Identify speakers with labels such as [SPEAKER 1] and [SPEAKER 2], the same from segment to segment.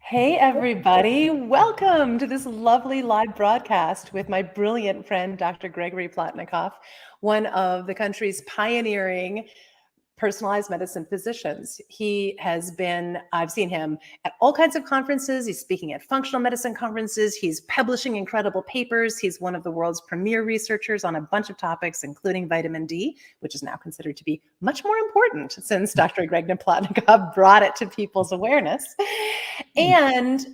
[SPEAKER 1] Hey, everybody. Welcome to this lovely live broadcast with my brilliant friend, Dr. Gregory Plotnikoff, one of the country's pioneering personalized medicine physicians. I've seen him at all kinds of conferences. He's speaking at functional medicine conferences. He's publishing incredible papers. He's one of the world's premier researchers on a bunch of topics, including vitamin D, which is now considered to be much more important since Dr. Gregory Plotnikoff brought it to people's awareness. And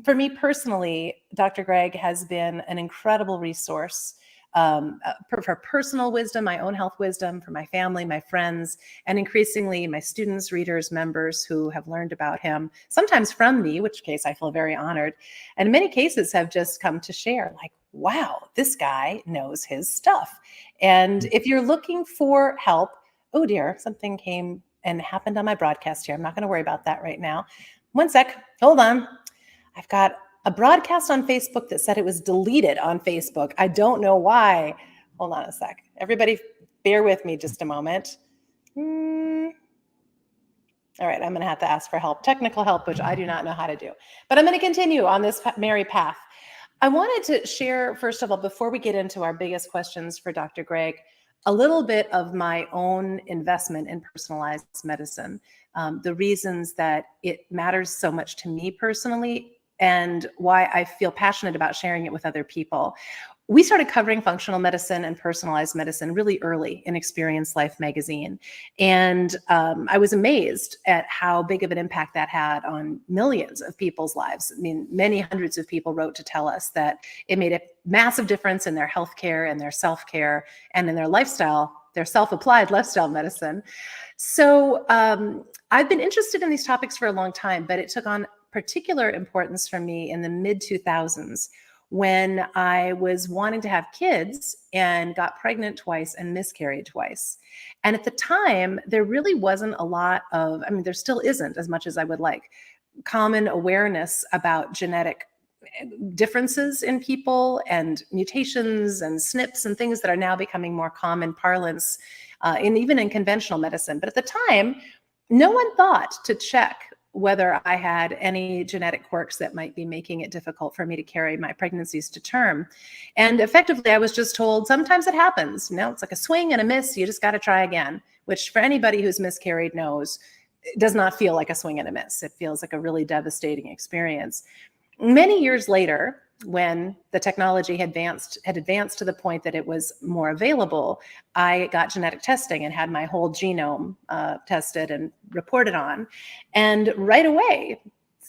[SPEAKER 1] for me personally, Dr. Greg has been an incredible resource for personal wisdom, my own health wisdom, for my family, my friends, and increasingly my students, readers, members who have learned about him, sometimes from me, which case I feel very honored, and in many cases have just come to share, like, wow, this guy knows his stuff. And if you're looking for help, oh dear, something came and happened on my broadcast here. I'm not going to worry about that right now. One sec, hold on. I've got a broadcast on Facebook that said it was deleted on Facebook. I don't know why. Hold on a sec. Everybody bear with me just a moment. All right, I'm gonna have to ask for help, technical help, which I do not know how to do. But I'm gonna continue on this merry path. I wanted to share, first of all, before we get into our biggest questions for Dr. Greg, a little bit of my own investment in personalized medicine, the reasons that it matters so much to me personally, and why I feel passionate about sharing it with other people. We started covering functional medicine and personalized medicine really early in Experience Life magazine. And I was amazed at how big of an impact that had on millions of people's lives. I mean, many hundreds of people wrote to tell us that it made a massive difference in their healthcare and their self-care and in their lifestyle, their self-applied lifestyle medicine. So I've been interested in these topics for a long time, but it took on particular importance for me in the mid 2000s when I was wanting to have kids and got pregnant twice and miscarried twice. And at the time, there really wasn't a lot of, I mean, there still isn't as much as I would like, common awareness about genetic differences in people and mutations and SNPs and things that are now becoming more common parlance even in conventional medicine. But at the time, no one thought to check whether I had any genetic quirks that might be making it difficult for me to carry my pregnancies to term. And effectively, I was just told, sometimes it happens. You know, it's like a swing and a miss. You just got to try again, which for anybody who's miscarried knows, it does not feel like a swing and a miss. It feels like a really devastating experience. Many years later, when the technology had advanced to the point that it was more available, I got genetic testing and had my whole genome tested and reported on. And right away,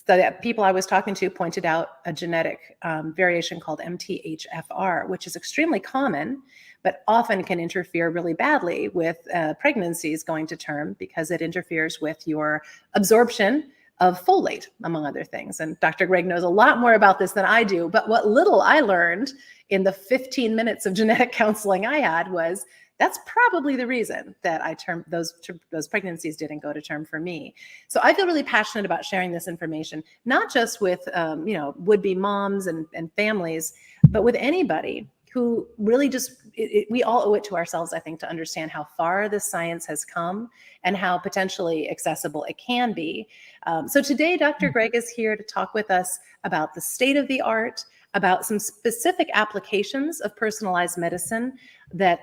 [SPEAKER 1] the people I was talking to pointed out a genetic variation called MTHFR, which is extremely common, but often can interfere really badly with pregnancies going to term because it interferes with your absorption of folate, among other things. And Dr. Greg knows a lot more about this than I do, but what little I learned in the 15 minutes of genetic counseling I had was that's probably the reason that those pregnancies didn't go to term for me. So I feel really passionate about sharing this information, not just with would-be moms and families, but with anybody who really we all owe it to ourselves, I think, to understand how far this science has come and how potentially accessible it can be. So today, Dr. Greg is here to talk with us about the state of the art, about some specific applications of personalized medicine that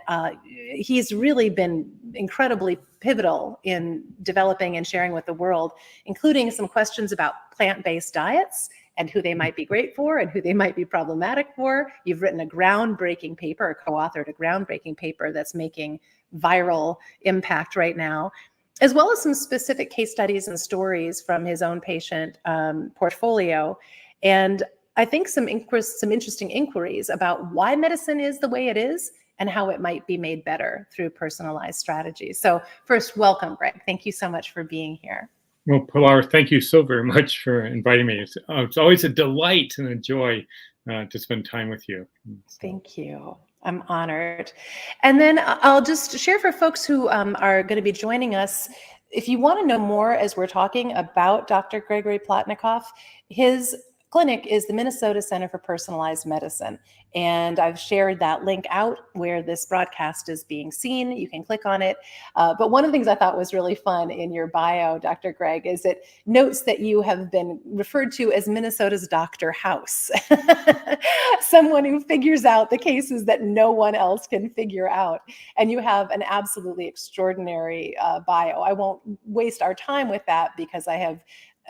[SPEAKER 1] he's really been incredibly pivotal in developing and sharing with the world, including some questions about plant-based diets and who they might be great for and who they might be problematic for. You've written a groundbreaking paper, or co-authored a groundbreaking paper that's making viral impact right now, as well as some specific case studies and stories from his own patient portfolio. And I think some interesting inquiries about why medicine is the way it is and how it might be made better through personalized strategies. So first, welcome, Greg. Thank you so much for being here.
[SPEAKER 2] Well, Pilar, thank you so very much for inviting me. It's always a delight and a joy to spend time with you.
[SPEAKER 1] Thank you. I'm honored. And then I'll just share for folks who are going to be joining us, if you want to know more as we're talking about Dr. Gregory Plotnikoff, his clinic is the Minnesota Center for Personalized Medicine. And I've shared that link out where this broadcast is being seen. You can click on it. But one of the things I thought was really fun in your bio, Dr. Greg, is it notes that you have been referred to as Minnesota's Dr. House, someone who figures out the cases that no one else can figure out. And you have an absolutely extraordinary bio. I won't waste our time with that because I have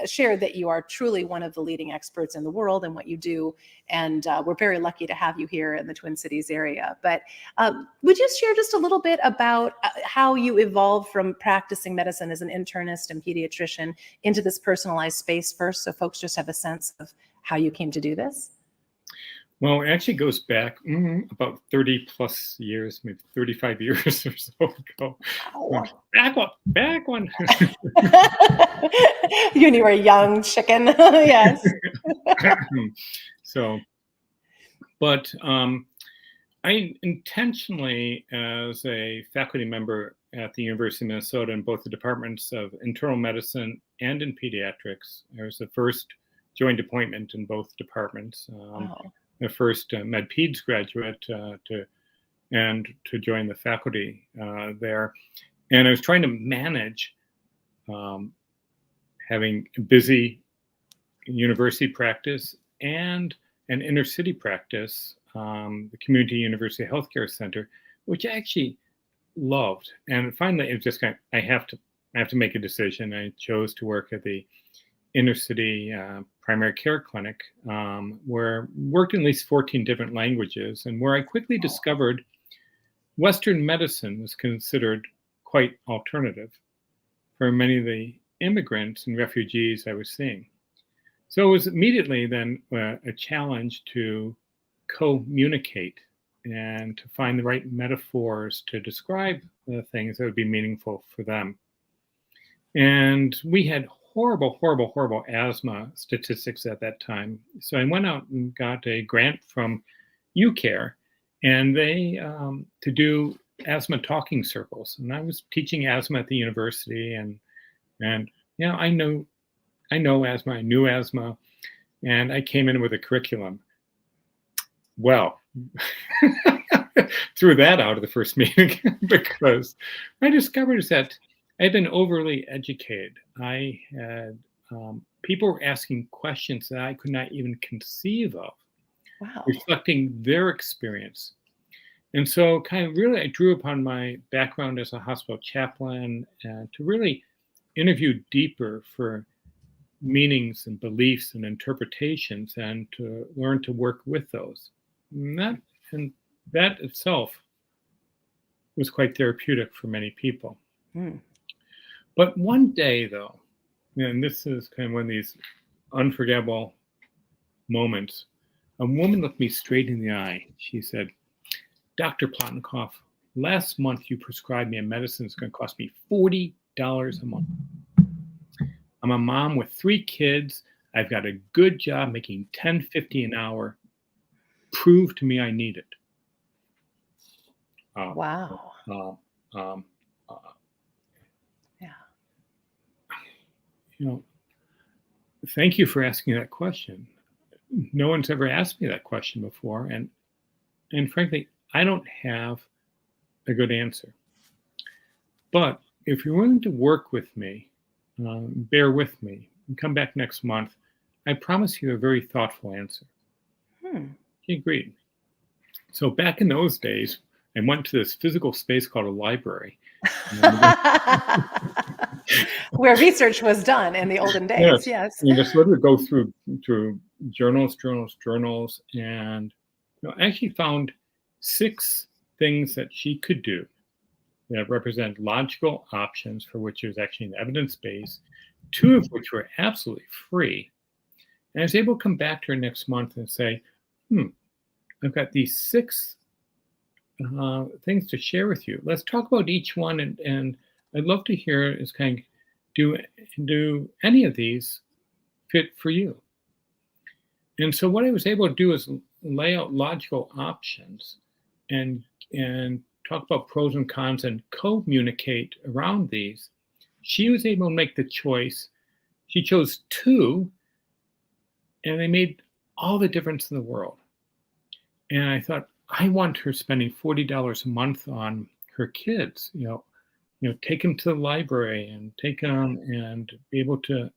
[SPEAKER 1] shared that you are truly one of the leading experts in the world in what you do. And we're very lucky to have you here in the Twin Cities area. But would you share just a little bit about how you evolved from practicing medicine as an internist and pediatrician into this personalized space first, so folks just have a sense of how you came to do this?
[SPEAKER 2] Well, it actually goes back about 30 plus years, maybe 35 years or so ago.
[SPEAKER 1] Wow.
[SPEAKER 2] Back one.
[SPEAKER 1] You were a young chicken. Yes.
[SPEAKER 2] So, but I intentionally, as a faculty member at the University of Minnesota in both the departments of internal medicine and in pediatrics, I was the first joint appointment in both departments.
[SPEAKER 1] Wow.
[SPEAKER 2] The first med peds graduate to join the faculty there, and I was trying to manage having a busy university practice and an inner city practice, the Community University Healthcare Center, which I actually loved. And finally, it was just kind of, I have to make a decision. I chose to work at the inner city primary care clinic, where I worked in at least 14 different languages, and where I quickly discovered Western medicine was considered quite alternative for many of the immigrants and refugees I was seeing. So it was immediately then a challenge to communicate and to find the right metaphors to describe the things that would be meaningful for them. And we had horrible asthma statistics at that time. So I went out and got a grant from UCare, and they to do asthma talking circles. And I was teaching asthma at the university, and yeah, I know asthma, I knew asthma, and I came in with a curriculum. Well, threw that out of the first meeting because I discovered is that I'd been overly educated. I had people were asking questions that I could not even conceive of,
[SPEAKER 1] Wow.
[SPEAKER 2] reflecting their experience. And so kind of really I drew upon my background as a hospital chaplain to really interview deeper for meanings and beliefs and interpretations, and to learn to work with those. And that itself was quite therapeutic for many people.
[SPEAKER 1] Mm.
[SPEAKER 2] But one day, though, and this is kind of one of these unforgettable moments, a woman looked me straight in the eye. She said, "Dr. Plotnikoff, last month you prescribed me a medicine that's going to cost me $40 a month. I'm a mom with 3 kids. I've got a good job making $10.50 an hour. Prove to me I need it."
[SPEAKER 1] Wow. Yeah.
[SPEAKER 2] You know, thank you for asking that question. No one's ever asked me that question before, and frankly, I don't have a good answer. But if you're willing to work with me, bear with me, and come back next month, I promise you a very thoughtful answer. He agreed. So back in those days, I went to this physical space called a library.
[SPEAKER 1] Where research was done in the olden days. Yes.
[SPEAKER 2] You just literally go through journals, and I actually found 6 things that she could do that represent logical options for which there's actually an evidence base, 2 of which were absolutely free. And I was able to come back to her next month and say, I've got these 6 things to share with you. Let's talk about each one, and I'd love to hear is kind of do any of these fit for you. And so what I was able to do is lay out logical options and talk about pros and cons and communicate around these. She was able to make the choice. She chose 2, and they made all the difference in the world. And I thought, I want her spending $40 a month on her kids, take them to the library and take them and be able to,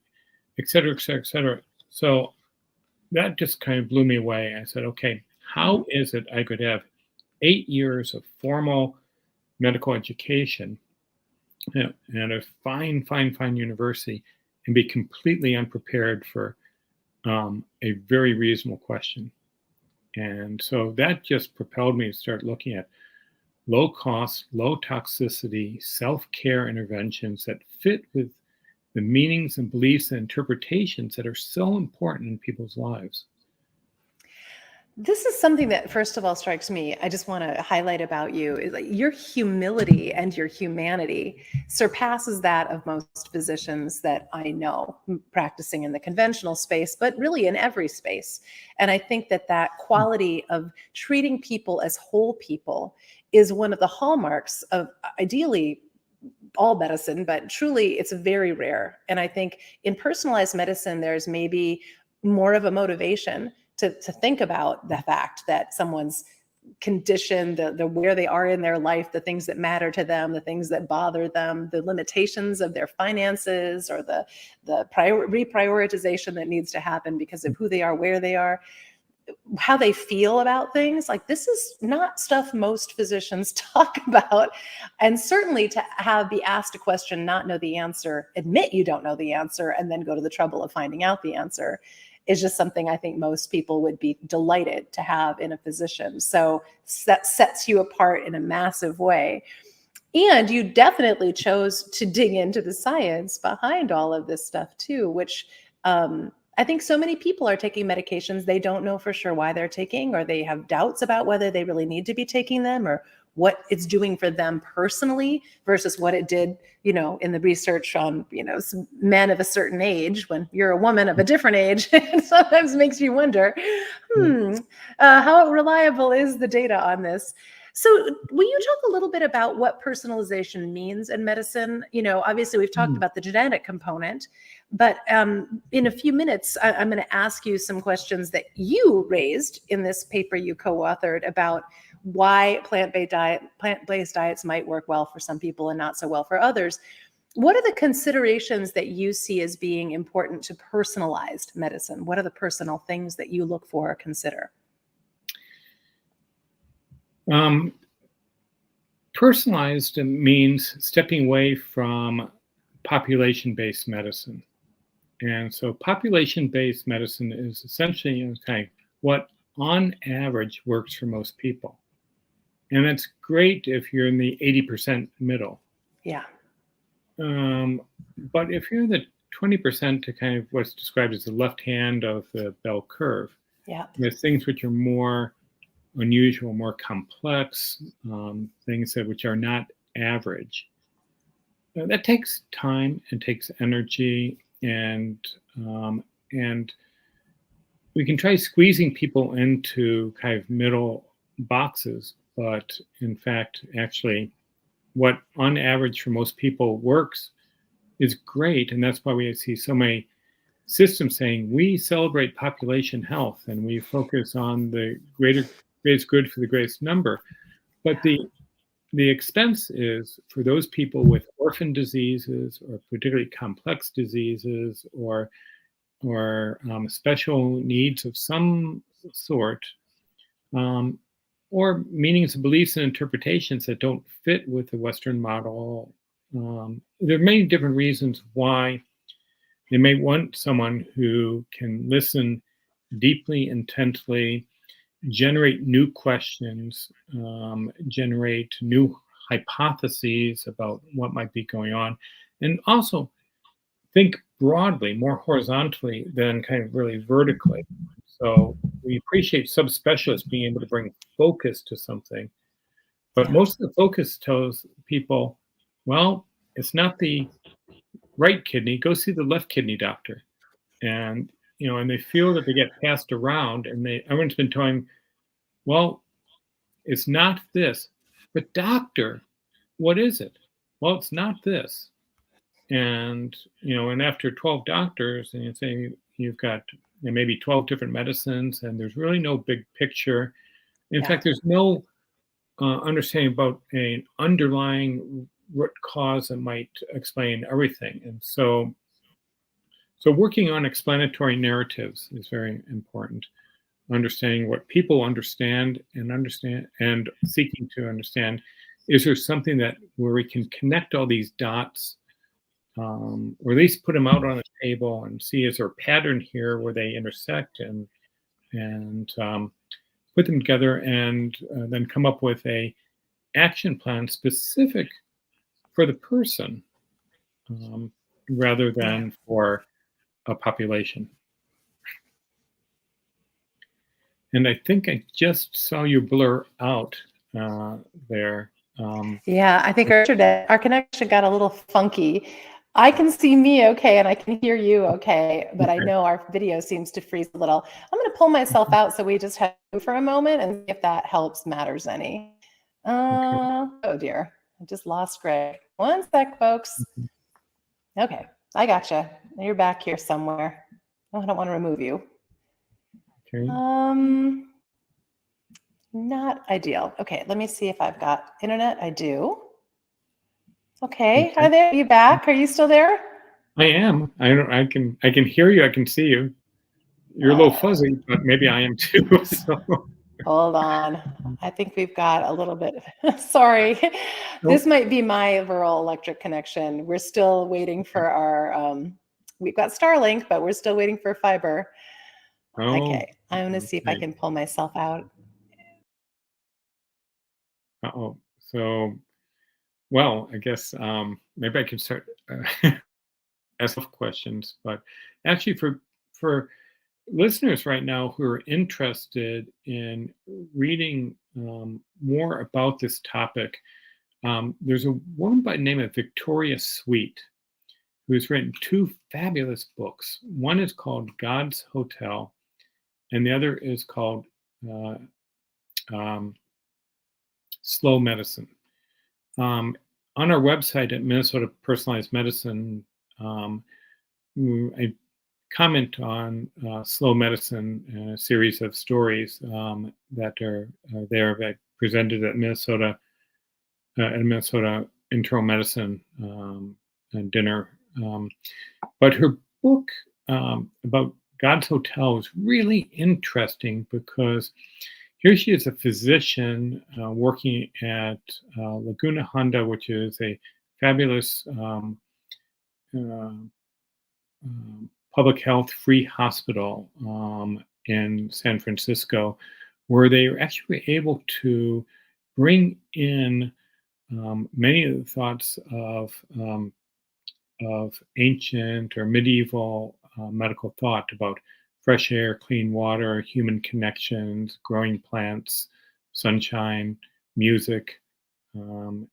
[SPEAKER 2] et cetera, et cetera, et cetera. So that just kind of blew me away. I said, okay, how is it I could have 8 years of formal medical education at a fine university and be completely unprepared for a very reasonable question? And so that just propelled me to start looking at low cost, low toxicity, self-care interventions that fit with the meanings and beliefs and interpretations that are so important in people's lives.
[SPEAKER 1] This is something that, first of all, strikes me. I just want to highlight about you is like your humility and your humanity surpasses that of most physicians that I know practicing in the conventional space, but really in every space. And I think that that quality of treating people as whole people is one of the hallmarks of ideally all medicine, but truly it's very rare. And I think in personalized medicine, there's maybe more of a motivation to think about the fact that someone's condition, the where they are in their life, the things that matter to them, the things that bother them, the limitations of their finances, or the reprioritization that needs to happen because of who they are, where they are, how they feel about things. Like, this is not stuff most physicians talk about. And certainly to be asked a question, not know the answer, admit you don't know the answer, and then go to the trouble of finding out the answer is just something I think most people would be delighted to have in a physician. So that sets you apart in a massive way. And you definitely chose to dig into the science behind all of this stuff too, which I think so many people are taking medications they don't know for sure why they're taking, or they have doubts about whether they really need to be taking them, or what it's doing for them personally versus what it did, in the research on, men of a certain age. When you're a woman of a different age, it sometimes makes you wonder, how reliable is the data on this? So will you talk a little bit about what personalization means in medicine? Obviously we've talked about the genetic component, but in a few minutes, I'm going to ask you some questions that you raised in this paper you co-authored about why plant-based diets might work well for some people and not so well for others. What are the considerations that you see as being important to personalized medicine? What are the personal things that you look for or consider?
[SPEAKER 2] Personalized means stepping away from population-based medicine. And so population-based medicine is essentially what on average works for most people. And that's great if you're in the 80% middle.
[SPEAKER 1] Yeah.
[SPEAKER 2] But if you're in the 20% to kind of what's described as the left hand of the bell curve, there's things which are more unusual, more complex, things which are not average. That takes time and takes energy, and we can try squeezing people into kind of middle boxes, but in fact, actually, what on average for most people works is great, and that's why we see so many systems saying we celebrate population health and we focus on the greatest good for the greatest number. But the expense is for those people with orphan diseases or particularly complex diseases or special needs of some sort, or meanings and beliefs and interpretations that don't fit with the Western model. There are many different reasons why they may want someone who can listen deeply, intently, generate new questions, generate new hypotheses about what might be going on, and also think broadly, more horizontally than kind of really vertically. So we appreciate subspecialists being able to bring focus to something, but most of the focus tells people, well, it's not the right kidney, go see the left kidney doctor. And and they feel that they get passed around, and everyone's been telling, well, it's not this. But doctor, what is it? Well, it's not this. And and after 12 doctors, and you say you've got maybe 12 different medicines, and there's really no big picture, In
[SPEAKER 1] Yeah.
[SPEAKER 2] fact, there's no understanding about an underlying root cause that might explain everything. And so working on explanatory narratives is very important. Understanding what people understand and seeking to understand. Is there something that where we can connect all these dots, or at least put them out on the table and see is there a pattern here where they intersect and put them together and then come up with a action plan specific for the person, um, rather
[SPEAKER 1] Yeah.
[SPEAKER 2] than for a population. And I think I just saw you blur out uh, there. Um,
[SPEAKER 1] Yeah, I think our connection got a little funky. I can see me okay, and I can hear you okay, but I
[SPEAKER 2] okay.
[SPEAKER 1] know our video seems to freeze a little. I'm going to pull myself out so we just have you for a moment and see if that helps matters any.
[SPEAKER 2] Okay.
[SPEAKER 1] Oh dear, I just lost Greg. One sec, folks. Okay, I gotcha. You're back here somewhere. Oh, I don't want to remove you.
[SPEAKER 2] Okay.
[SPEAKER 1] Not ideal. Okay, let me see if I've got internet. I do. Okay,
[SPEAKER 2] Okay.
[SPEAKER 1] hi there. Are you back? Are you still there?
[SPEAKER 2] I am. I don't. I can hear you. I can see you. You're a little
[SPEAKER 1] Uh,
[SPEAKER 2] fuzzy, but maybe I am too. So.
[SPEAKER 1] hold on. I think we've got a little bit. Sorry, this
[SPEAKER 2] Nope.
[SPEAKER 1] might be my rural electric connection. We're still waiting for our. We've got Starlink, but we're still waiting for fiber.
[SPEAKER 2] Oh.
[SPEAKER 1] Okay, I'm going to see if I
[SPEAKER 2] Okay.
[SPEAKER 1] can pull myself out.
[SPEAKER 2] Uh-oh. So, well, I guess maybe I can start asking questions. But actually, for listeners right now who are interested in reading more about this topic, there's a woman by the name of Victoria Sweet who's written two fabulous books. One is called God's Hotel, and the other is called uh, um, Slow Medicine. Um, on our website at Minnesota Personalized Medicine, um, I comment on slow medicine and a series of stories that are there that presented at Minnesota Internal Medicine dinner. But her book about God's Hotel is really interesting because here she is a physician working at Laguna Honda, which is a fabulous uh, public health free hospital in San Francisco, where they were actually able to bring in many of the thoughts of ancient or medieval medical thought about fresh air, clean water, human connections, growing plants, sunshine, music, and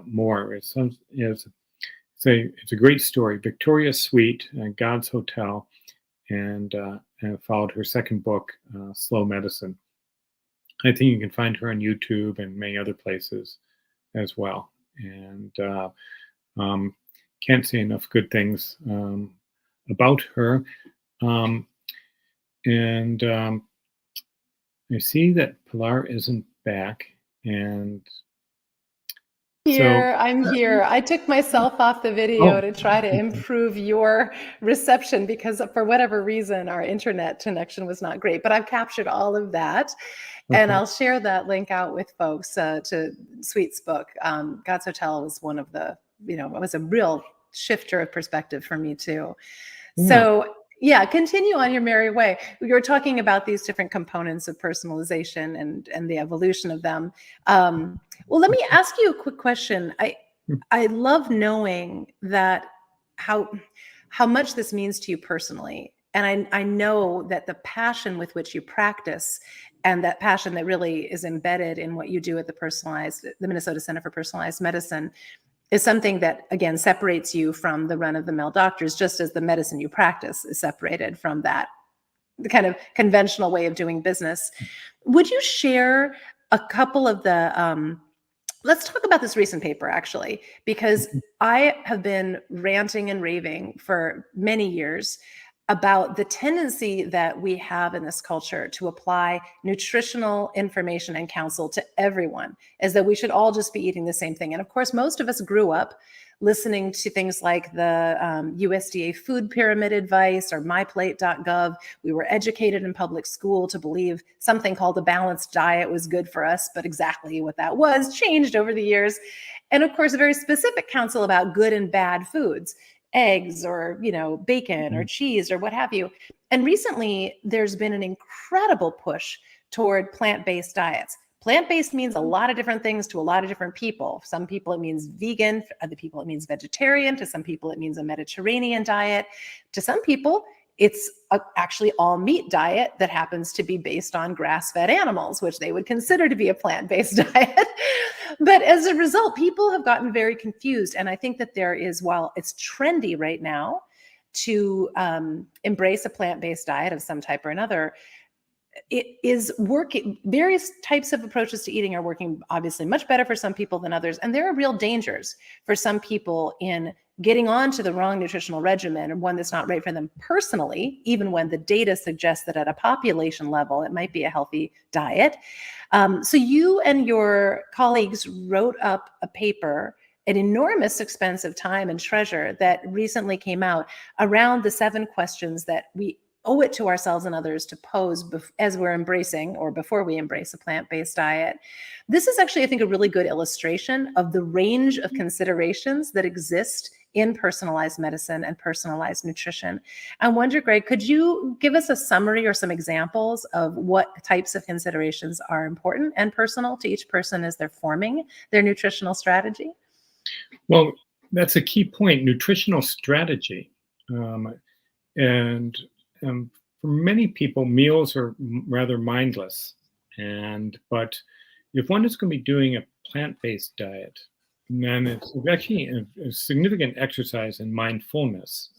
[SPEAKER 2] more. It's a great story. Victoria Sweet, God's Hotel, and followed her second book, Slow Medicine. I think you can find her on YouTube and many other places as well. And um, can't say enough good things about her. Um, and I see that Pilar isn't back. And so,
[SPEAKER 1] I'm here. I took myself off the video
[SPEAKER 2] oh,
[SPEAKER 1] to try to
[SPEAKER 2] okay.
[SPEAKER 1] improve your reception because for whatever reason, our internet connection was not great, but I've captured all of that. And
[SPEAKER 2] Okay.
[SPEAKER 1] I'll share that link out with folks to Sweet's book. God's Hotel was one of the, it was a real shifter of perspective for me too.
[SPEAKER 2] Yeah.
[SPEAKER 1] So yeah, continue on your merry way. We were talking about these different components of personalization and the evolution of them. Well, let me ask you a quick question. I love knowing that how how much this means to you personally. And I know that the passion with which you practice and that passion that really is embedded in what you do at the Minnesota Center for Personalized Medicine is something that, again, separates you from the run-of-the-mill doctors, just as the medicine you practice is separated from that the kind of conventional way of doing business. Would you share a couple of the let's talk about this recent paper, actually, because I have been ranting and raving for many years about the tendency that we have in this culture to apply nutritional information and counsel to everyone, as though we should all just be eating the same thing. And of course, most of us grew up listening to things like the USDA food pyramid advice or myplate.gov. We were educated in public school to believe something called a balanced diet was good for us, but exactly what that was changed over the years. And of course, a very specific counsel about good and bad foods, eggs or, bacon or cheese or what have you. And recently, there's been an incredible push toward plant-based diets. Plant-based means a lot of different things to a lot of different people. Some people, it means vegan. For other people, it means vegetarian. To some people, it means a Mediterranean diet. To some people, it's actually all meat diet that happens to be based on grass-fed animals, which they would consider to be a plant-based diet. But as a result, people have gotten very confused. And I think that there is, while it's trendy right now to embrace a plant-based diet of some type or another, it is working. Various types of approaches to eating are working obviously much better for some people than others. And there are real dangers for some people in getting onto the wrong nutritional regimen, or one that's not right for them personally, even when the data suggests that at a population level, it might be a healthy diet. So you and your colleagues wrote up a paper, an enormous expense of time and treasure, that recently came out around the 7 questions that we owe it to ourselves and others to pose as we're embracing, or before we embrace, a plant-based diet. This is actually, I think, a really good illustration of the range of considerations that exist in personalized medicine and personalized nutrition. I wonder, Greg, could you give us a summary or some examples of what types of considerations are important and personal to each person as they're forming their nutritional strategy?
[SPEAKER 2] Well, that's a key point, nutritional strategy. And for many people, meals are rather mindless. But if one is going to be doing a plant-based diet, then it's actually a significant exercise in mindfulness,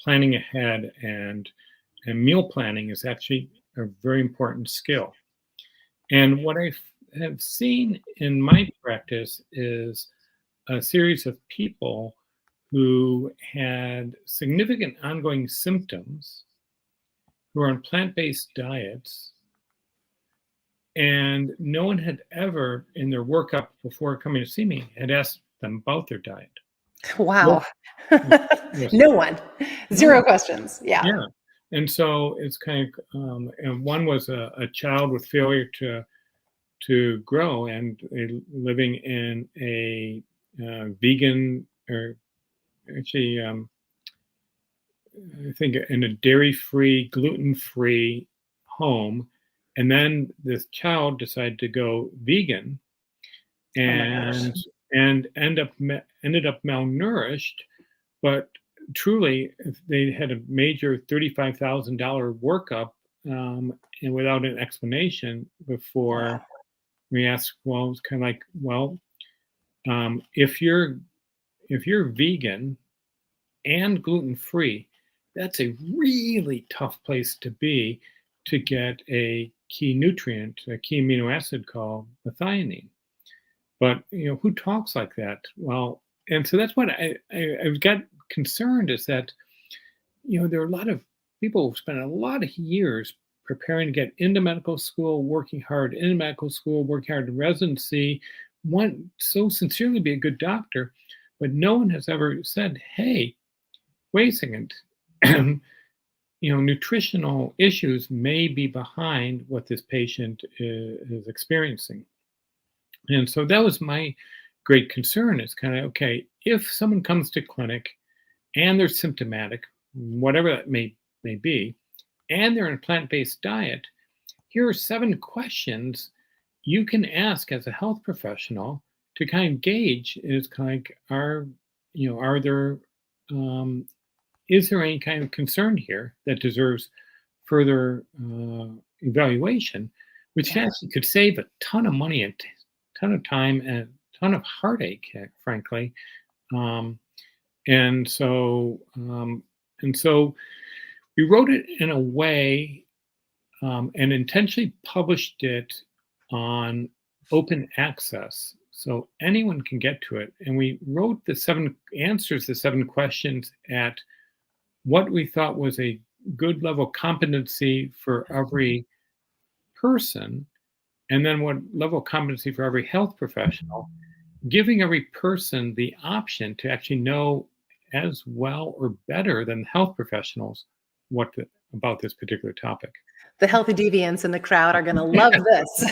[SPEAKER 2] planning ahead, and meal planning is actually a very important skill. And what I have seen in my practice is a series of people who had significant ongoing symptoms, who are on plant-based diets, and no one had ever, in their workup before coming to see me, had asked them about their diet.
[SPEAKER 1] Wow.
[SPEAKER 2] Yes.
[SPEAKER 1] No one. Zero questions. Yeah.
[SPEAKER 2] Yeah. And so it's kind of, and one was a child with failure to grow, and living in a vegan, or actually, I think in a dairy-free, gluten-free home. And then this child decided to go vegan, and ended up malnourished. But truly, they had a major $35,000 workup, and without an explanation before we asked. Well, it's kind of like, well, if you're vegan and gluten-free, that's a really tough place to be to get a key nutrient, a key amino acid called methionine. But who talks like that? Well, and so that's what I got concerned, is that there are a lot of people who spend a lot of years preparing to get into medical school, working hard in medical school, working hard in residency, want so sincerely be a good doctor, but no one has ever said, hey, wait a second, nutritional issues may be behind what this patient is experiencing. And so that was my great concern, is kind of, okay, if someone comes to clinic and they're symptomatic, whatever that may be, and they're in a plant-based diet, here are 7 questions you can ask as a health professional to kind of gauge. It's kind of like, is there any kind of concern here that deserves further evaluation, which actually could save a ton of money, a ton of time, and a ton of heartache, frankly. And so we wrote it in a way, and intentionally published it on open access, so anyone can get to it. And we wrote the 7 answers, the 7 questions, at what we thought was a good level of competency for every person, and then what level of competency for every health professional, giving every person the option to actually know as well or better than health professionals about this particular topic.
[SPEAKER 1] The healthy deviants in the crowd are going to love this.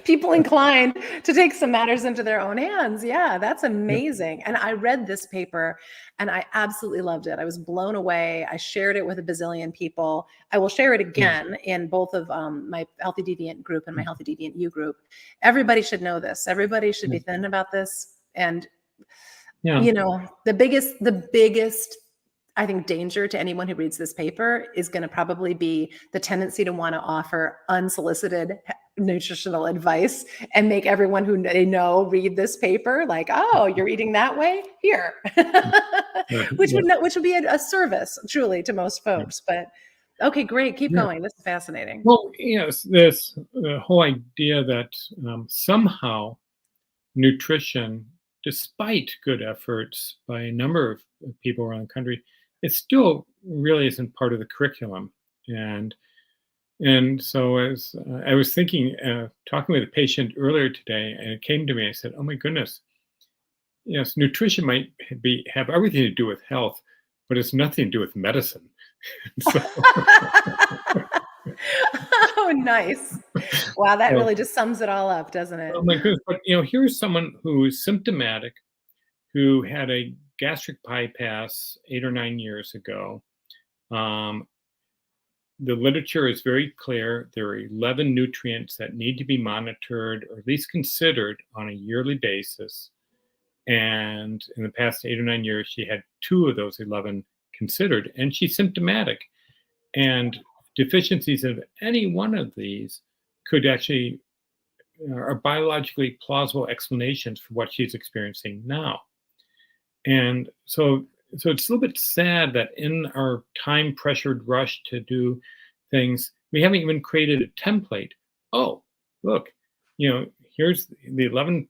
[SPEAKER 1] People inclined to take some matters into their own hands. Yeah, that's
[SPEAKER 2] Yep.
[SPEAKER 1] amazing. And I read this paper and I absolutely loved it. I was blown away. I shared it with a bazillion people. I will share it
[SPEAKER 2] Yeah.
[SPEAKER 1] again in both of my Healthy Deviant group and my Healthy Deviant U group. Everybody should know this. Everybody should be thinking about this. And
[SPEAKER 2] Yeah.
[SPEAKER 1] you know, the biggest I think danger to anyone who reads this paper is going to probably be the tendency to want to offer unsolicited nutritional advice and make everyone who they know read this paper like, oh, you're eating that way here, which
[SPEAKER 2] Yeah.
[SPEAKER 1] would be a service truly to most folks. But okay, great, keep
[SPEAKER 2] Yeah.
[SPEAKER 1] going. This is fascinating.
[SPEAKER 2] Well, yes, this whole idea that somehow nutrition, despite good efforts by a number of people around the country, it still really isn't part of the curriculum. And so as I was thinking, talking with a patient earlier today, and it came to me, I said, "Oh my goodness, yes, nutrition might have everything to do with health, but it's nothing to do with medicine." So,
[SPEAKER 1] Oh, nice. Wow, that
[SPEAKER 2] so,
[SPEAKER 1] really just sums it all up, doesn't it?
[SPEAKER 2] oh my goodness, but here's someone who is symptomatic, who had a gastric bypass 8 or 9 years ago. Um, the literature is very clear. There are 11 nutrients that need to be monitored or at least considered on a yearly basis. And in the past 8 or 9 years, she had 2 of those 11 considered, and she's symptomatic. And deficiencies of any one of these could actually are biologically plausible explanations for what she's experiencing now. And so it's a little bit sad that in our time pressured rush to do things, we haven't even created a template. Oh, look, here's the 11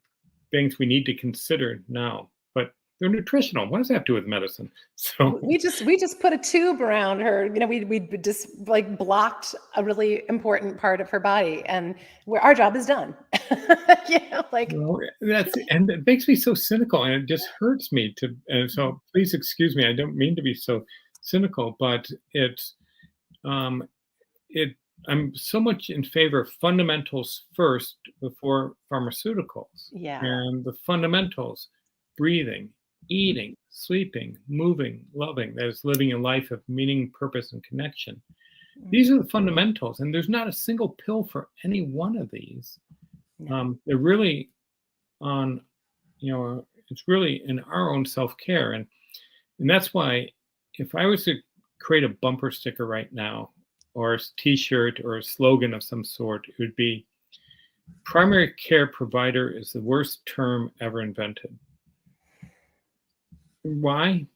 [SPEAKER 2] things we need to consider now, but they're nutritional. What does that have to do with medicine? So
[SPEAKER 1] We just put a tube around her. We just like blocked a really important part of her body, and our job is done. Like
[SPEAKER 2] and it makes me so cynical, and it just hurts me to. And so please excuse me. I don't mean to be so cynical, but um, it. I'm so much in favor of fundamentals first before pharmaceuticals,
[SPEAKER 1] yeah,
[SPEAKER 2] and the fundamentals: breathing, eating, sleeping, moving, loving. That is living a life of meaning, purpose, and connection. These are the fundamentals, and there's not a single pill for any one of these.
[SPEAKER 1] no.
[SPEAKER 2] They're really on, it's really in our own self-care. And that's why if I was to create a bumper sticker right now, or a t-shirt or a slogan of some sort, it would be primary care provider is the worst term ever invented. Why?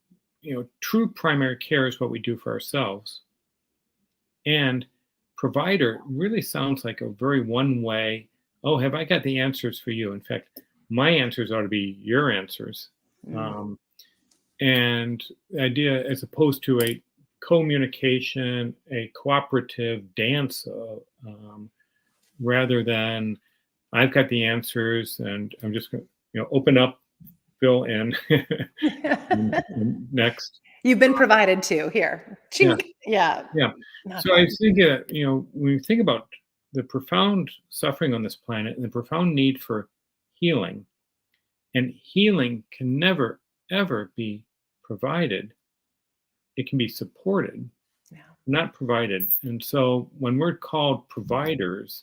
[SPEAKER 2] True primary care is what we do for ourselves. And provider really sounds like a very one way, oh, have I got the answers for you? In fact, my answers ought to be your answers. Um, and the idea, as opposed to a communication, a cooperative dance, rather than I've got the answers and I'm just going to, open up, fill in, and next.
[SPEAKER 1] You've been provided to here.
[SPEAKER 2] Yeah.
[SPEAKER 1] Chink. Yeah.
[SPEAKER 2] Yeah.
[SPEAKER 1] Not
[SPEAKER 2] So I
[SPEAKER 1] fun.
[SPEAKER 2] was thinking, when we think about the profound suffering on this planet and the profound need for healing, and healing can never, ever be provided. It can be supported,
[SPEAKER 1] Yeah.
[SPEAKER 2] not provided. And so when we're called providers,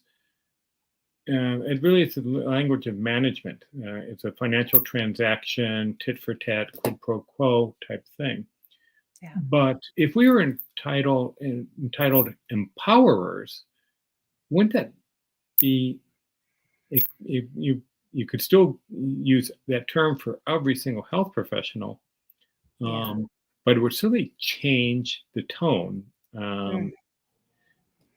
[SPEAKER 2] it really is the language of management. It's a financial transaction, tit for tat, quid pro quo type thing.
[SPEAKER 1] Yeah.
[SPEAKER 2] But if we were entitled empowerers, wouldn't that be? You could still use that term for every single health professional,
[SPEAKER 1] Yeah.
[SPEAKER 2] but it would certainly change the tone.
[SPEAKER 1] It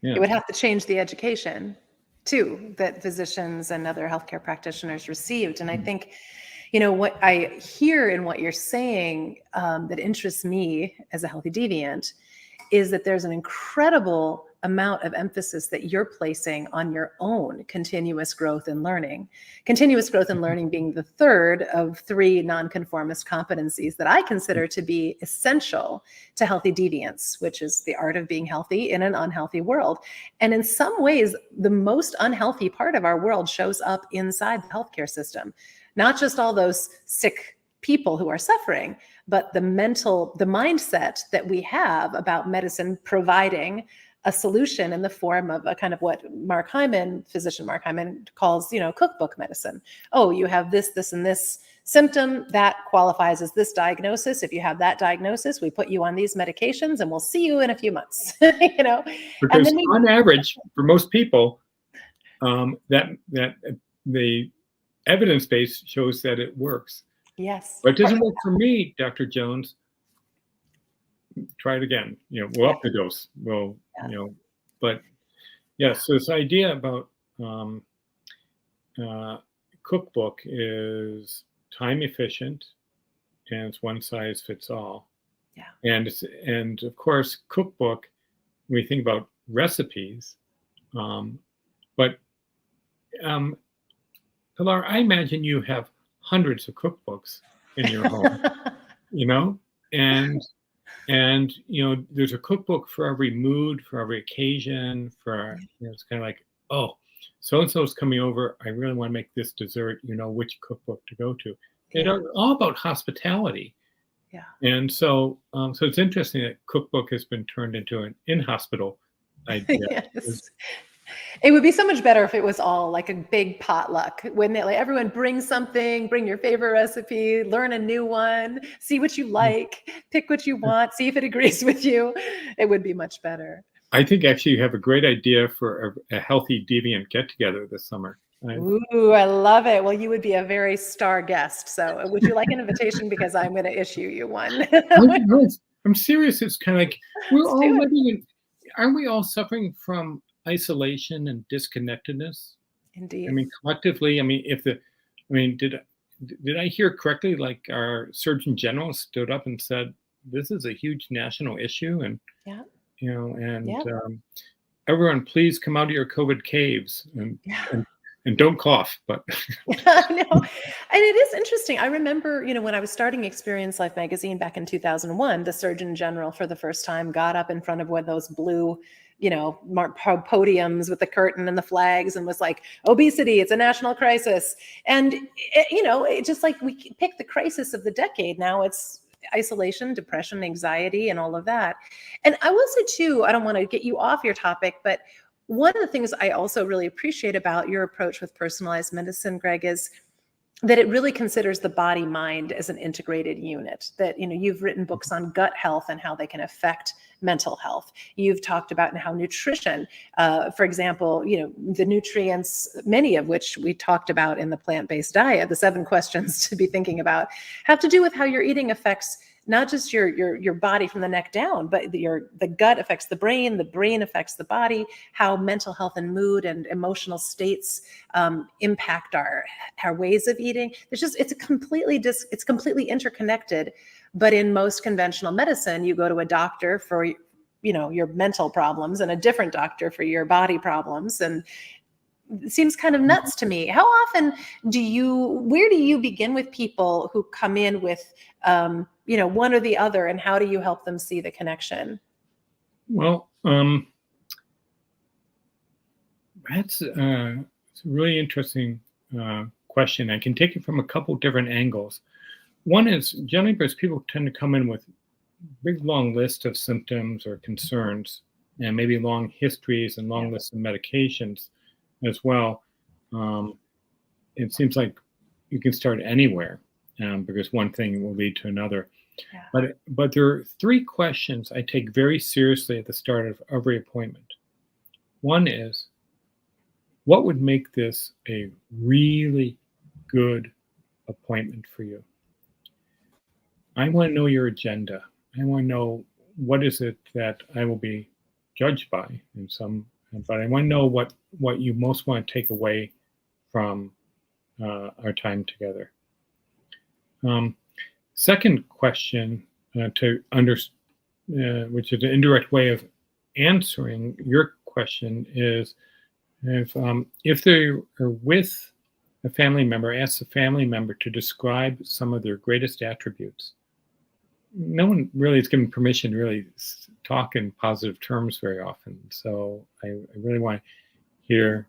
[SPEAKER 2] Yeah,
[SPEAKER 1] would have to change the education too that physicians and other healthcare practitioners received. And I think, What I hear in what you're saying that interests me as a healthy deviant is that there's an incredible amount of emphasis that you're placing on your own continuous growth and learning. Continuous growth and learning being the third of 3 nonconformist competencies that I consider to be essential to healthy deviance, which is the art of being healthy in an unhealthy world. And in some ways, the most unhealthy part of our world shows up inside the healthcare system, not just all those sick people who are suffering, but the mindset that we have about medicine providing a solution in the form of a kind of what physician Mark Hyman calls, cookbook medicine. Oh, you have this, this, and this symptom that qualifies as this diagnosis. If you have that diagnosis, we put you on these medications and we'll see you in a few months,
[SPEAKER 2] Because
[SPEAKER 1] and then
[SPEAKER 2] on average, for most people, that the evidence base shows that it works.
[SPEAKER 1] Yes.
[SPEAKER 2] But it doesn't work for me, Dr. Jones. Try it again. We'll up the dose. We'll, but yes, so this idea about cookbook is time efficient and it's one size fits all.
[SPEAKER 1] Yeah.
[SPEAKER 2] And of course, cookbook, when we think about recipes, but Pilar, I imagine you have hundreds of cookbooks in your home, and there's a cookbook for every mood, for every occasion, it's kind of like, oh, so-and-so's coming over, I really want to make this dessert, which cookbook to go to. It's all about hospitality.
[SPEAKER 1] Yeah.
[SPEAKER 2] And so it's interesting that cookbook has been turned into an in-hospital idea.
[SPEAKER 1] Yes. It would be so much better if it was all like a big potluck, when everyone brings something, bring your favorite recipe, learn a new one, see what you like, pick what you want, see if it agrees with you. It would be much better.
[SPEAKER 2] I think actually you have a great idea for a healthy deviant get-together this summer.
[SPEAKER 1] Ooh, I love it. Well, you would be a very star guest. So would you like an invitation? Because I'm going to issue you one.
[SPEAKER 2] I'm serious. It's kind of like we're all living in, aren't we all suffering from isolation and disconnectedness?
[SPEAKER 1] Indeed.
[SPEAKER 2] I mean, collectively, did I hear correctly? Like our Surgeon General stood up and said, this is a huge national issue. And, everyone, please come out of your COVID caves and don't cough. But
[SPEAKER 1] I know. And it is interesting. I remember, when I was starting Experience Life magazine back in 2001, the Surgeon General for the first time got up in front of one of those blue podiums with the curtain and the flags and was like, obesity, it's a national crisis. And, it just like we picked the crisis of the decade. Now it's isolation, depression, anxiety, and all of that. And I will say too, I don't want to get you off your topic, but one of the things I also really appreciate about your approach with personalized medicine, Greg, is that it really considers the body mind as an integrated unit. That, you've written books on gut health and how they can affect mental health. You've talked about how nutrition, for example, the nutrients, many of which we talked about in the plant-based diet, the 7 questions to be thinking about, have to do with how your eating affects not just your body from the neck down, but the gut affects the brain affects the body, how mental health and mood and emotional states impact our ways of eating. It's completely interconnected. But in most conventional medicine, you go to a doctor for your mental problems and a different doctor for your body problems, and it seems kind of nuts to me. How often where do you begin with people who come in with one or the other, and how do you help them see the connection?
[SPEAKER 2] Well, that's it's a really interesting question. I can take it from a couple different angles. One is generally because people tend to come in with big long list of symptoms or concerns, and maybe long histories and long lists of medications as well. It seems like you can start anywhere because one thing will lead to another. Yeah. But there are 3 questions I take very seriously at the start of every appointment. One is, what would make this a really good appointment for you? I want to know your agenda. I want to know what is it that I will be judged by but I want to know what you most want to take away from our time together. Second question which is an indirect way of answering your question, is if they are with a family member, ask the family member to describe some of their greatest attributes. No one really is given permission to really talk in positive terms very often. So I really want to hear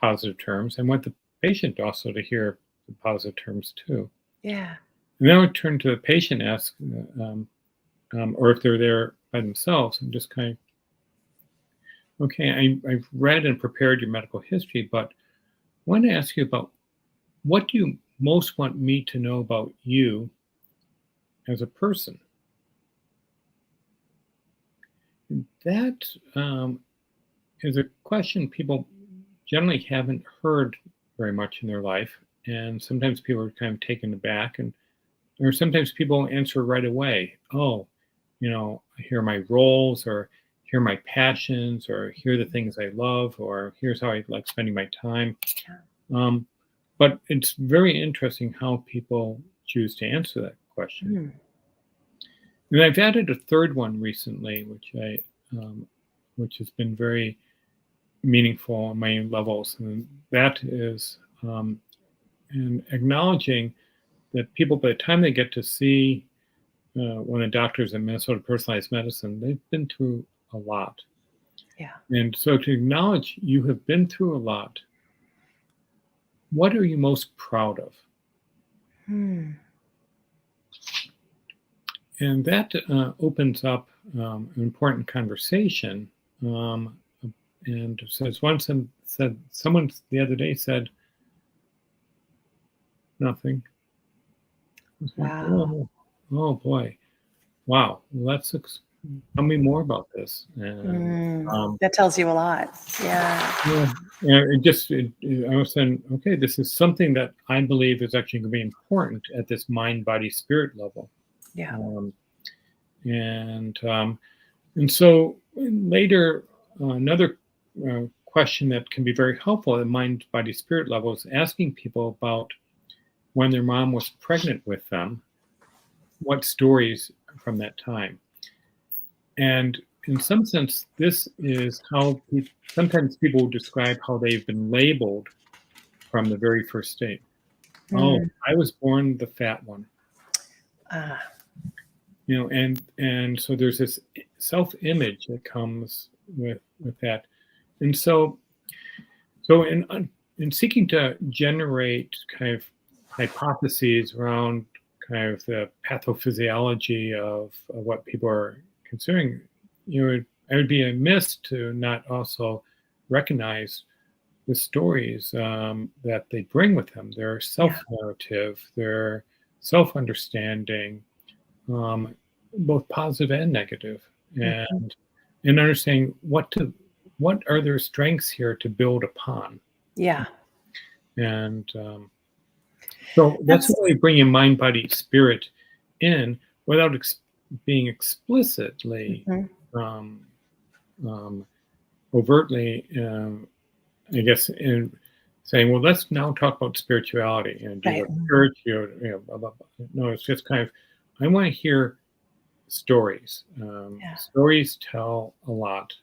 [SPEAKER 2] positive terms. I want the patient also to hear the positive terms too.
[SPEAKER 1] Yeah.
[SPEAKER 2] And then I would turn to the patient, ask, or if they're there by themselves, and just kind of, okay, I've read and prepared your medical history, but I want to ask you about what do you most want me to know about you as a person? And that is a question people generally haven't heard very much in their life. And sometimes people are kind of taken aback, or sometimes people answer right away. Oh, here are my roles, or here are my passions, or here are the things I love, or here's how I like spending my time. But it's very interesting how people choose to answer that question. And I've added a third one recently, which has been very meaningful on many levels, and that is in acknowledging that people, by the time they get to see one of the doctors in Minnesota Personalized Medicine, they've been through a lot.
[SPEAKER 1] Yeah.
[SPEAKER 2] And so to acknowledge you have been through a lot, what are you most proud of? And that opens up an important conversation. And as someone the other day said, nothing.
[SPEAKER 1] Wow.
[SPEAKER 2] Oh boy. Wow. Let's tell me more about this. And,
[SPEAKER 1] that tells you a lot. Yeah.
[SPEAKER 2] I was saying, okay, this is something that I believe is actually going to be important at this mind, body, spirit level.
[SPEAKER 1] Yeah.
[SPEAKER 2] And so later, another question that can be very helpful at mind, body, spirit level is asking people about when their mom was pregnant with them, what stories from that time. And in some sense, this is how sometimes people describe how they've been labeled from the very first day. Oh, I was born the fat one. And so there's this self-image that comes with that. And so in seeking to generate kind of hypotheses around kind of the pathophysiology of what people are considering, I would be amiss to not also recognize the stories that they bring with them. Their self-narrative, their self-understanding, both positive and negative, and understanding what are their strengths here to build upon.
[SPEAKER 1] Yeah.
[SPEAKER 2] And so that's why we bring in mind, body, spirit in without being explicitly, overtly, I guess, in saying, well, let's now talk about spirituality and do what church, blah, blah, blah. No, it's just kind of, I want to hear stories. Stories tell a lot.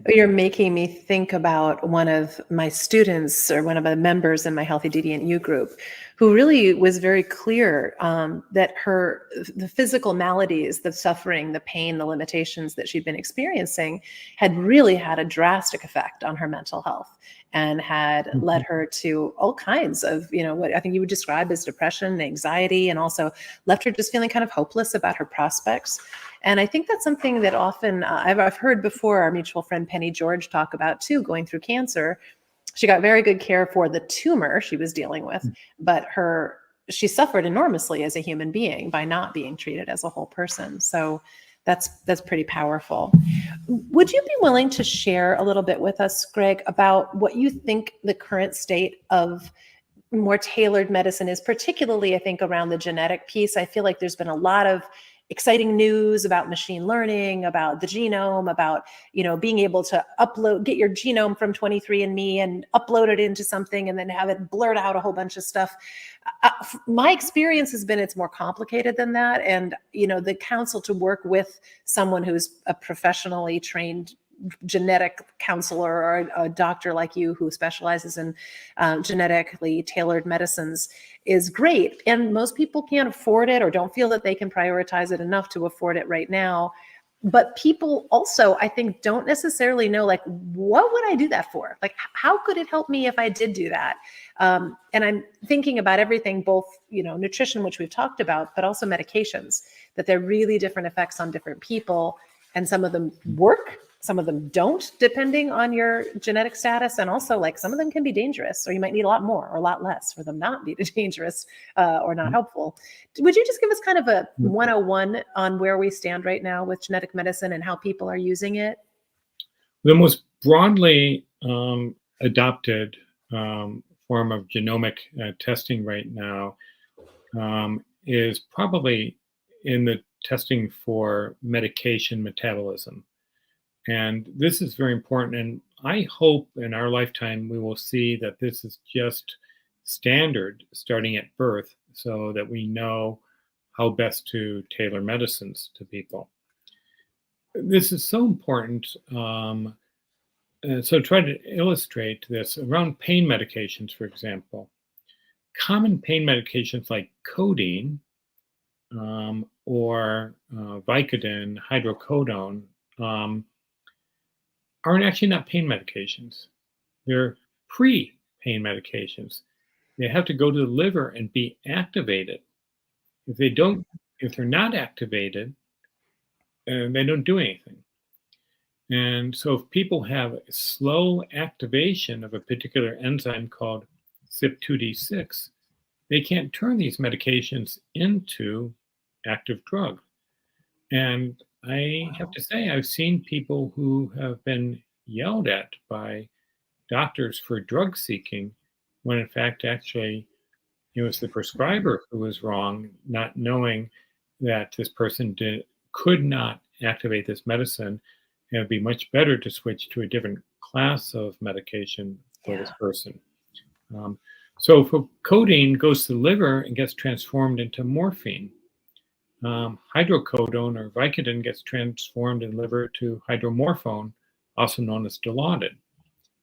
[SPEAKER 1] You're making me think about one of my students, or one of the members in my Healthy Deviant U group, who really was very clear that the physical maladies, the suffering, the pain, the limitations that she'd been experiencing had really had a drastic effect on her mental health, and had led her to all kinds of, what I think you would describe as depression, anxiety, and also left her just feeling kind of hopeless about her prospects. And I think that's something that often I've heard before our mutual friend Penny George talk about too, going through cancer. She got very good care for the tumor she was dealing with, but she suffered enormously as a human being by not being treated as a whole person. So that's pretty powerful. Would you be willing to share a little bit with us, Greg, about what you think the current state of more tailored medicine is, particularly, I think, around the genetic piece? I feel like there's been a lot of exciting news about machine learning, about the genome, about, being able to get your genome from 23andMe and upload it into something and then have it blurt out a whole bunch of stuff. My experience has been it's more complicated than that. And, the counsel to work with someone who's a professionally trained genetic counselor or a doctor like you who specializes in genetically tailored medicines is great. And most people can't afford it or don't feel that they can prioritize it enough to afford it right now. But people also, I think, don't necessarily know, like, what would I do that for? Like, how could it help me if I did do that? And I'm thinking about everything, both, nutrition, which we've talked about, but also medications, that they're really different effects on different people. And some of them work, some of them don't, depending on your genetic status. And also, like, some of them can be dangerous, or you might need a lot more or a lot less for them not be dangerous or not helpful. Would you just give us kind of a 101 on where we stand right now with genetic medicine and how people are using it?
[SPEAKER 2] The most broadly adopted form of genomic testing right now is probably in the testing for medication metabolism. And this is very important. And I hope in our lifetime we will see that this is just standard starting at birth so that we know how best to tailor medicines to people. This is so important. So try to illustrate this around pain medications, for example. Common pain medications like codeine or Vicodin, hydrocodone, are actually not pain medications. They're pre-pain medications. They have to go to the liver and be activated. If they're not activated, they don't do anything. And so if people have slow activation of a particular enzyme called CYP2D6, they can't turn these medications into active drug. And I have to say, I've seen people who have been yelled at by doctors for drug seeking, when in fact, actually, it was the prescriber who was wrong, not knowing that this person could not activate this medicine. And it would be much better to switch to a different class of medication for this person. So if codeine goes to the liver and gets transformed into morphine, hydrocodone or Vicodin gets transformed in liver to hydromorphone, also known as Dilaudid.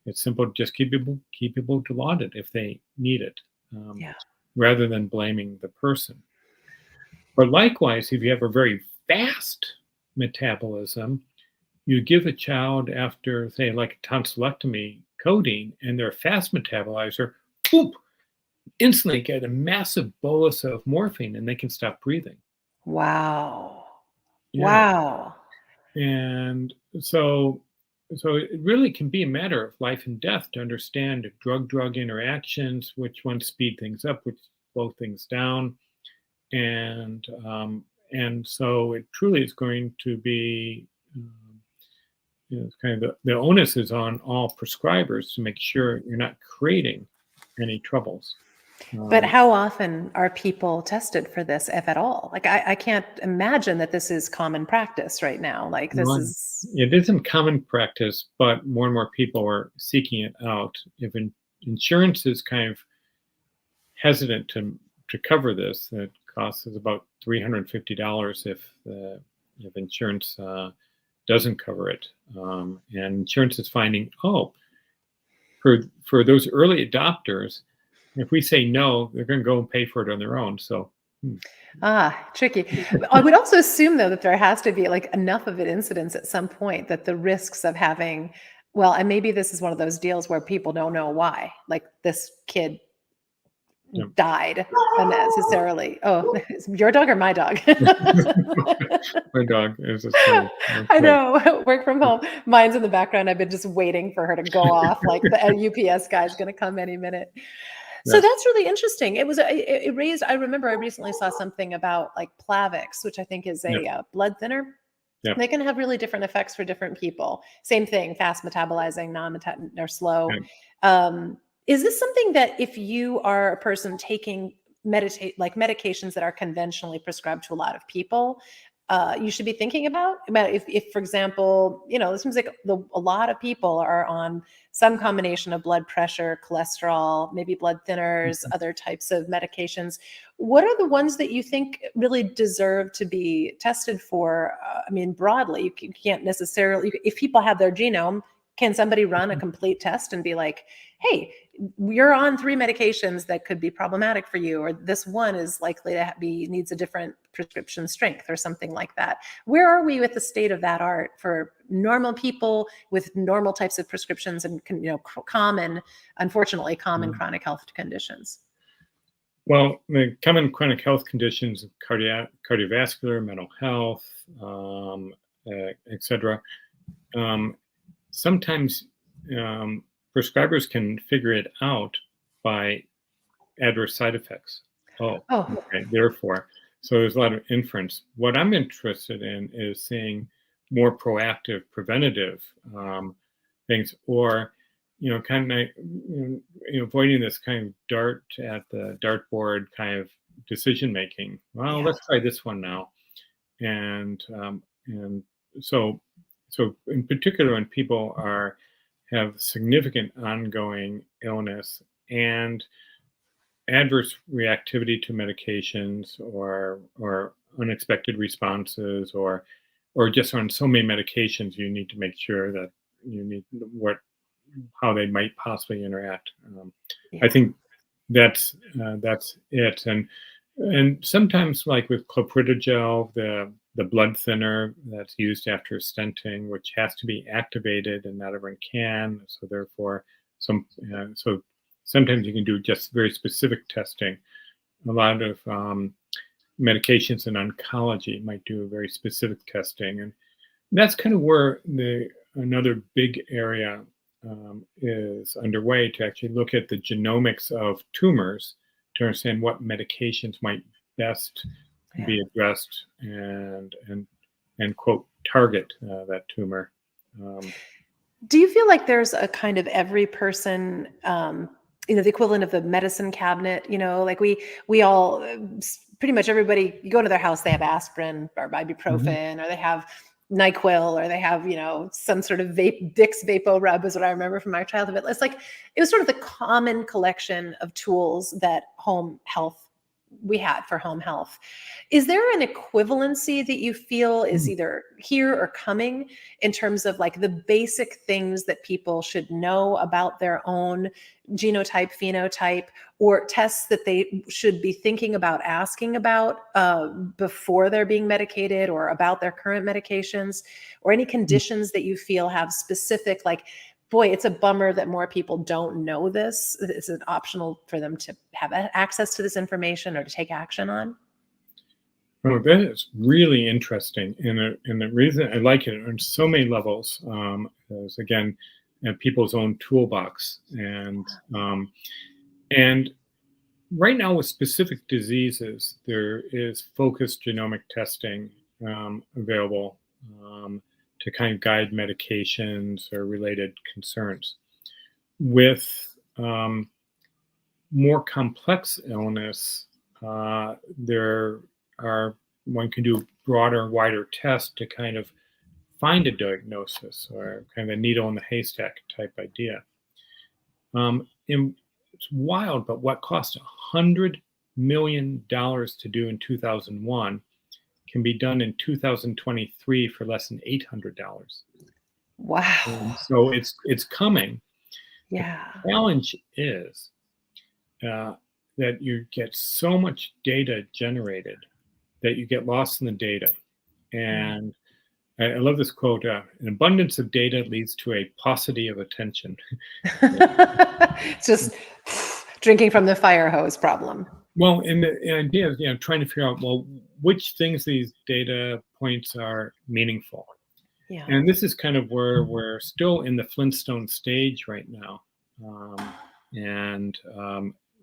[SPEAKER 2] It's simple to just keep people Dilaudid if they need it, rather than blaming the person. But likewise, if you have a very fast metabolism, you give a child after, say, like a tonsillectomy, codeine, and they're a fast metabolizer, boom, instantly get a massive bolus of morphine and they can stop breathing.
[SPEAKER 1] Wow.
[SPEAKER 2] Yeah.
[SPEAKER 1] Wow.
[SPEAKER 2] And so it really can be a matter of life and death to understand drug-drug interactions, which ones speed things up, which slow things down. And so it truly is going to be, kind of the onus is on all prescribers to make sure you're not creating any troubles.
[SPEAKER 1] But how often are people tested for this, if at all? Like, I can't imagine that this is common practice right now. Like,
[SPEAKER 2] it isn't common practice, but more and more people are seeking it out. If insurance is kind of hesitant to cover this, it costs us about $350 if insurance doesn't cover it. And insurance is finding, for those early adopters, if we say no, they're going to go and pay for it on their own. So,
[SPEAKER 1] tricky. I would also assume, though, that there has to be like enough of an incidence at some point that the risks of having, and maybe this is one of those deals where people don't know why, like this kid died unnecessarily. Oh, your dog or my dog?
[SPEAKER 2] My dog is
[SPEAKER 1] I know. Work from home. Mine's in the background. I've been just waiting for her to go off. Like the UPS guy's going to come any minute. So that's really interesting. It raised, I remember I recently saw something about like Plavix, which I think is a blood thinner.
[SPEAKER 2] Yep.
[SPEAKER 1] They can have really different effects for different people. Same thing, fast metabolizing, or slow. Yep. Is this something that if you are a person taking medications that are conventionally prescribed to a lot of people, you should be thinking about if, for example, it seems like a lot of people are on some combination of blood pressure, cholesterol, maybe blood thinners, other types of medications. What are the ones that you think really deserve to be tested for? I mean, broadly, you can't necessarily, if people have their genome, can somebody run a complete test and be like, hey, you're on 3 medications that could be problematic for you, or this one is likely to needs a different prescription strength or something like that? Where are we with the state of that art for normal people with normal types of prescriptions and unfortunately common chronic health conditions?
[SPEAKER 2] Well, the common chronic health conditions, cardiovascular, mental health, etc. Sometimes prescribers can figure it out by adverse side effects. Oh, okay. Therefore, so there's a lot of inference. What I'm interested in is seeing more proactive, preventative things, or kind of avoiding this kind of dart at the dartboard kind of decision making. Well, let's try this one now, and so in particular, when people have significant ongoing illness and adverse reactivity to medications, or unexpected responses, or just on so many medications, you need to make sure that you need how they might possibly interact. I think that's it. And sometimes, like with clopidogrel, the blood thinner that's used after stenting, which has to be activated, and not everyone can. So therefore, so sometimes you can do just very specific testing. A lot of medications in oncology might do very specific testing, and that's kind of where another big area is underway, to actually look at the genomics of tumors to understand what medications might best be addressed and quote target that tumor.
[SPEAKER 1] Do you feel like there's a kind of every person, the equivalent of the medicine cabinet? Like we all, pretty much everybody, you go to their house, they have aspirin or ibuprofen, or they have NyQuil, or they have, some sort of Vicks Vapo Rub is what I remember from my childhood. It's like, it was sort of the common collection of tools that we had for home health. Is there an equivalency that you feel is either here or coming in terms of like the basic things that people should know about their own genotype, phenotype, or tests that they should be thinking about asking about before they're being medicated, or about their current medications, or any conditions that you feel have specific, like, boy, it's a bummer that more people don't know this. Is it optional for them to have access to this information or to take action on?
[SPEAKER 2] Oh, that is really interesting, and the reason I like it on so many levels is, again, people's own toolbox, and right now with specific diseases, there is focused genomic testing available to kind of guide medications or related concerns. With more complex illness, one can do broader, wider tests to kind of find a diagnosis, or kind of a needle in the haystack type idea. And it's wild, but what cost $100 million to do in 2001 can be done in 2023 for less than $800.
[SPEAKER 1] Wow.
[SPEAKER 2] So it's coming.
[SPEAKER 1] Yeah.
[SPEAKER 2] The challenge is that you get so much data generated that you get lost in the data. And I love this quote: "An abundance of data leads to a paucity of attention."
[SPEAKER 1] It's just drinking from the fire hose problem.
[SPEAKER 2] Well, and the idea is, trying to figure out, well, which things these data points are meaningful.
[SPEAKER 1] Yeah.
[SPEAKER 2] And this is kind of where we're still in the Flintstone stage right now. We're going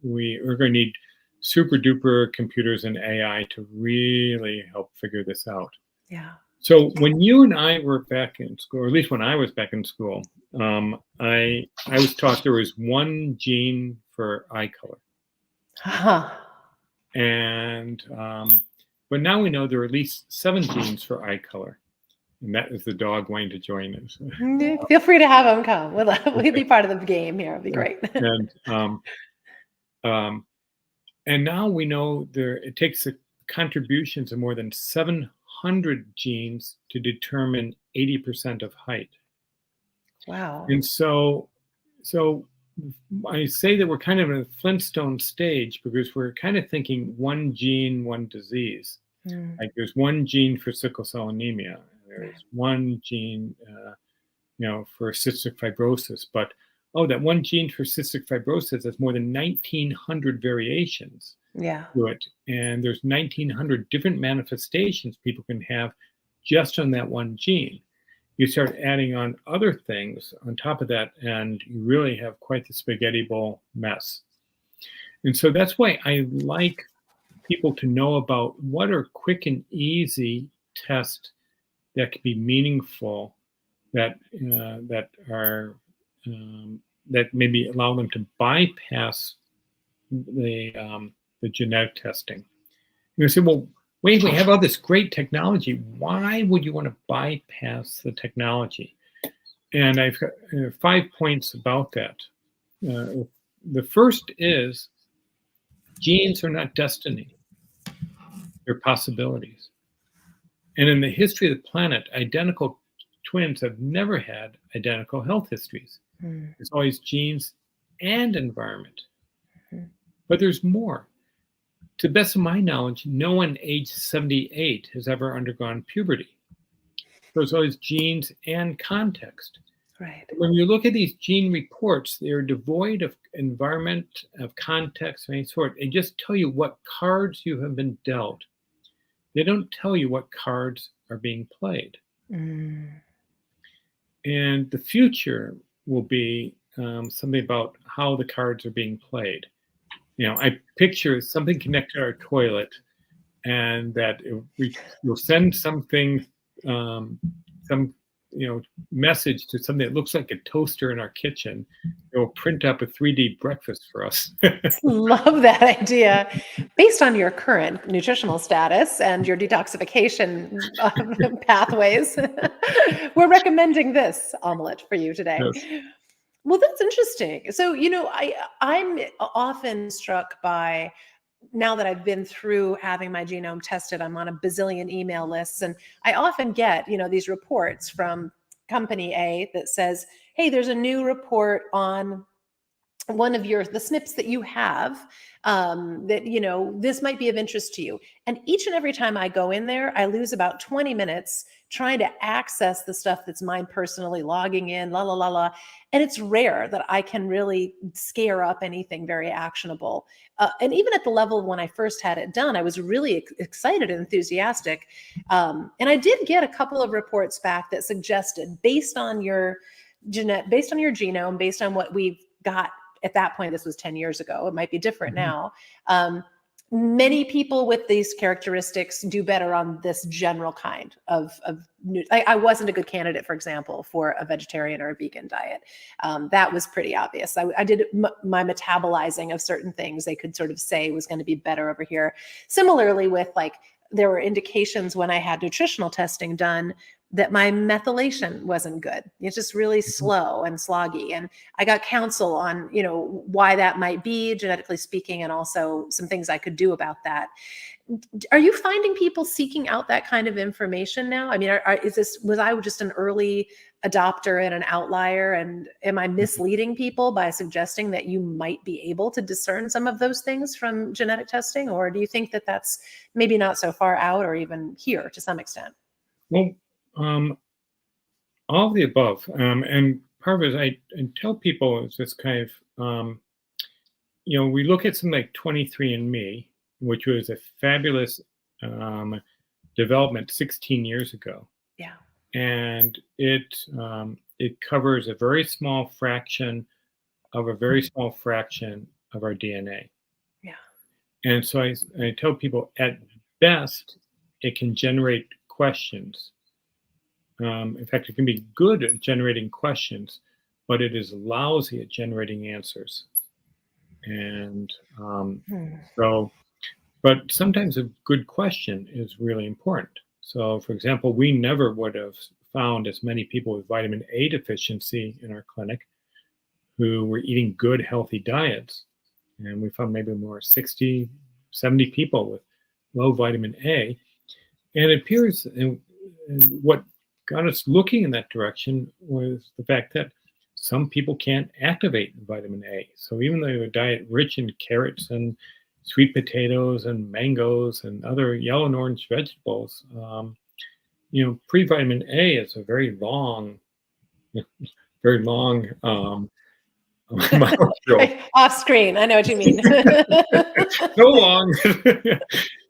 [SPEAKER 2] to need super duper computers and AI to really help figure this out.
[SPEAKER 1] Yeah.
[SPEAKER 2] So when you and I were back in school, or at least when I was back in school, I was taught there was one gene for eye color.
[SPEAKER 1] Huh.
[SPEAKER 2] And But now we know there are at least 7 genes for eye color. And that is the dog wanting to join us.
[SPEAKER 1] Feel free to have him come. We'll be part of the game here. It'll be great.
[SPEAKER 2] And now we know it takes the contributions of more than 700 genes to determine 80% of height.
[SPEAKER 1] Wow.
[SPEAKER 2] And so I say that we're kind of in a Flintstone stage because we're kind of thinking one gene, one disease. Like there's one gene for sickle cell anemia. There's one gene, for cystic fibrosis. But that one gene for cystic fibrosis has more than 1,900 variations to it. And there's 1,900 different manifestations people can have just on that one gene. You start adding on other things on top of that, and you really have quite the spaghetti bowl mess. And so that's why I like people to know about what are quick and easy tests that can be meaningful, that maybe allow them to bypass the genetic testing. You say, well, wait, we have all this great technology. Why would you want to bypass the technology? And I've got 5 points about that. The first is genes are not destiny. They're possibilities. And in the history of the planet, identical twins have never had identical health histories. There's always genes and environment. But there's more. To the best of my knowledge, no one aged 78 has ever undergone puberty. There's always genes and context.
[SPEAKER 1] Right.
[SPEAKER 2] When you look at these gene reports, they're devoid of environment, of context of any sort. They just tell you what cards you have been dealt. They don't tell you what cards are being played. And the future will be something about how the cards are being played. I picture something connected to our toilet, and that you'll send something, some message to something that looks like a toaster in our kitchen. It will print up a 3D breakfast for us.
[SPEAKER 1] Love that idea. Based on your current nutritional status and your detoxification pathways, we're recommending this omelet for you today.
[SPEAKER 2] Yes.
[SPEAKER 1] Well, that's interesting. So, I'm often struck by, now that I've been through having my genome tested, I'm on a bazillion email lists, and I often get, these reports from company A that says, hey, there's a new report on one of the SNPs that you have, that, this might be of interest to you. And each and every time I go in there, I lose about 20 minutes trying to access the stuff that's mine personally, logging in, la, la, la, la. And it's rare that I can really scare up anything very actionable. And even at the level of when I first had it done, I was really excited and enthusiastic. And I did get a couple of reports back that suggested, based on your genome, based on what we've got at that point, this was 10 years ago, it might be different now. Many people with these characteristics do better on this general kind of I wasn't a good candidate, for example, for a vegetarian or a vegan diet. That was pretty obvious. I did my metabolizing of certain things they could sort of say was going to be better over here. Similarly with there were indications when I had nutritional testing done that my methylation wasn't good. It's just really slow and sloggy. And I got counsel on, why that might be, genetically speaking, and also some things I could do about that. Are you finding people seeking out that kind of information now? I mean, was I just an early adopter and an outlier? And am I misleading people by suggesting that you might be able to discern some of those things from genetic testing? Or do you think that that's maybe not so far out, or even here to some extent?
[SPEAKER 2] Well, all of the above. And part of it, I tell people, it's this kind of, we look at something like 23andMe, which was a fabulous development 16 years ago.
[SPEAKER 1] Yeah.
[SPEAKER 2] And it covers a very small fraction of a very small fraction of our DNA.
[SPEAKER 1] Yeah.
[SPEAKER 2] And so I tell people, at best, it can generate questions. In fact, it can be good at generating questions, but it is lousy at generating answers. And so But sometimes a good question is really important. So, for example, we never would have found as many people with vitamin A deficiency in our clinic who were eating good, healthy diets. And we found maybe more 60, 70 people with low vitamin A. And it appears, and what got us looking in that direction was the fact that some people can't activate vitamin A. So even though you have a diet rich in carrots and sweet potatoes and mangoes and other yellow and orange vegetables, pre-vitamin A is a very long, very long molecule.
[SPEAKER 1] Off screen. I know what you mean.
[SPEAKER 2] So long.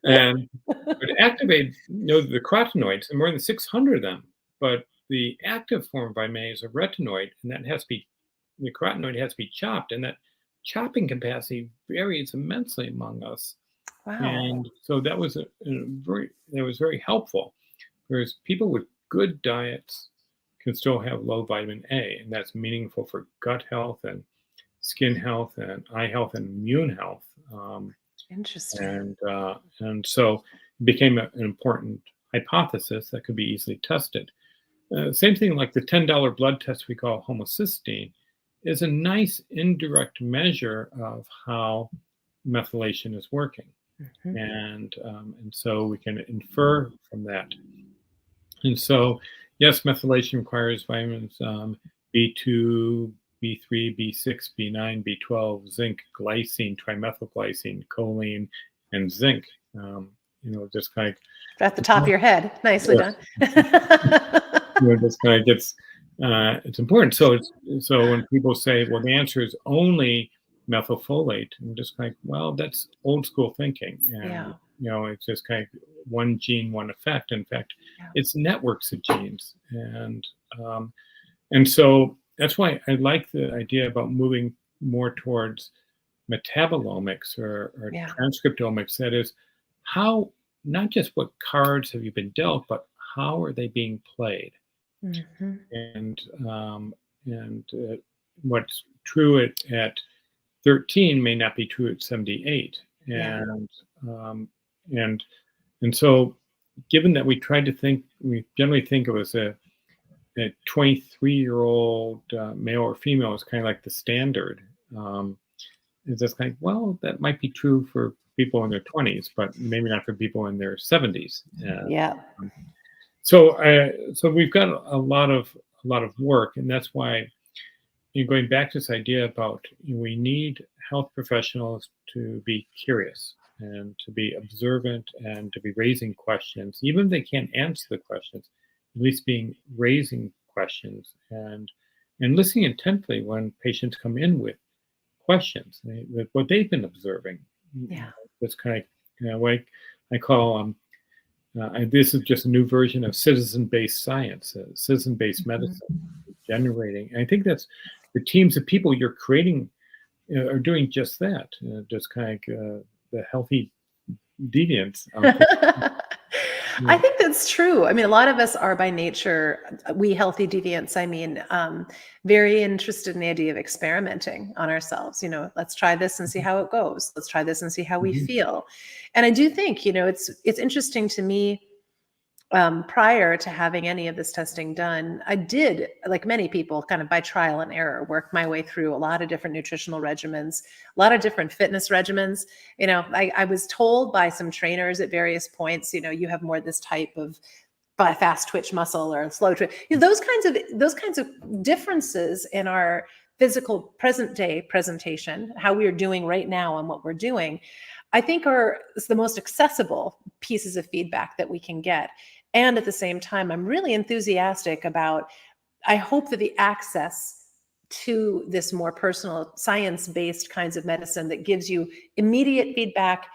[SPEAKER 2] And it activates, the carotenoids, and more than 600 of them. But the active form of vitamin A is a retinoid, and the carotenoid has to be chopped, and that chopping capacity varies immensely among us.
[SPEAKER 1] Wow.
[SPEAKER 2] And so that was very helpful, whereas people with good diets can still have low vitamin A, and that's meaningful for gut health and skin health and eye health and immune health.
[SPEAKER 1] Interesting.
[SPEAKER 2] And so it became an important hypothesis that could be easily tested. Same thing like the $10 blood test we call homocysteine is a nice indirect measure of how methylation is working.
[SPEAKER 1] Mm-hmm.
[SPEAKER 2] And so we can infer from that. And so, yes, methylation requires vitamins B2, B3, B6, B9, B12, zinc, glycine, trimethylglycine, choline, and zinc. Just kind of
[SPEAKER 1] At the top of your head. Nicely done.
[SPEAKER 2] Just kind of gets, it's important. So when people say, well, the answer is only methylfolate, I'm just like, well, that's old school thinking. And, it's just kind of one gene, one effect. In fact, it's networks of genes. And so that's why I like the idea about moving more towards metabolomics or transcriptomics. That is, how, not just what cards have you been dealt, but how are they being played?
[SPEAKER 1] Mm-hmm.
[SPEAKER 2] And what's true at 13 may not be true at 78. And so, given that we generally think of as a 23-year-old male or female is kind of like the standard. It's just kind of, well, that might be true for people in their 20s, but maybe not for people in their 70s. So we've got a lot of work, and that's why going back to this idea about we need health professionals to be curious and to be observant and to be raising questions, even if they can't answer the questions, at least raising questions and listening intently when patients come in with questions, what they've been observing. That's kind of, like I call this is just a new version of citizen-based science, citizen-based medicine, generating. And I think that's the teams of people you're creating are doing just that, just kind of the healthy deviants.
[SPEAKER 1] I think that's true. I mean, a lot of us are by nature, we healthy deviants, very interested in the idea of experimenting on ourselves. Let's try this and see how it goes. Let's try this and see how we feel. And I do think, it's interesting to me, prior to having any of this testing done, I did, like many people, kind of by trial and error, work my way through a lot of different nutritional regimens, a lot of different fitness regimens. I was told by some trainers at various points, you have more this type of by fast twitch muscle or slow twitch. Those kinds of differences in our physical present day presentation, how we are doing right now and what we're doing, I think are the most accessible pieces of feedback that we can get. And at the same time, I'm really enthusiastic about, I hope that the access to this more personal science-based kinds of medicine that gives you immediate feedback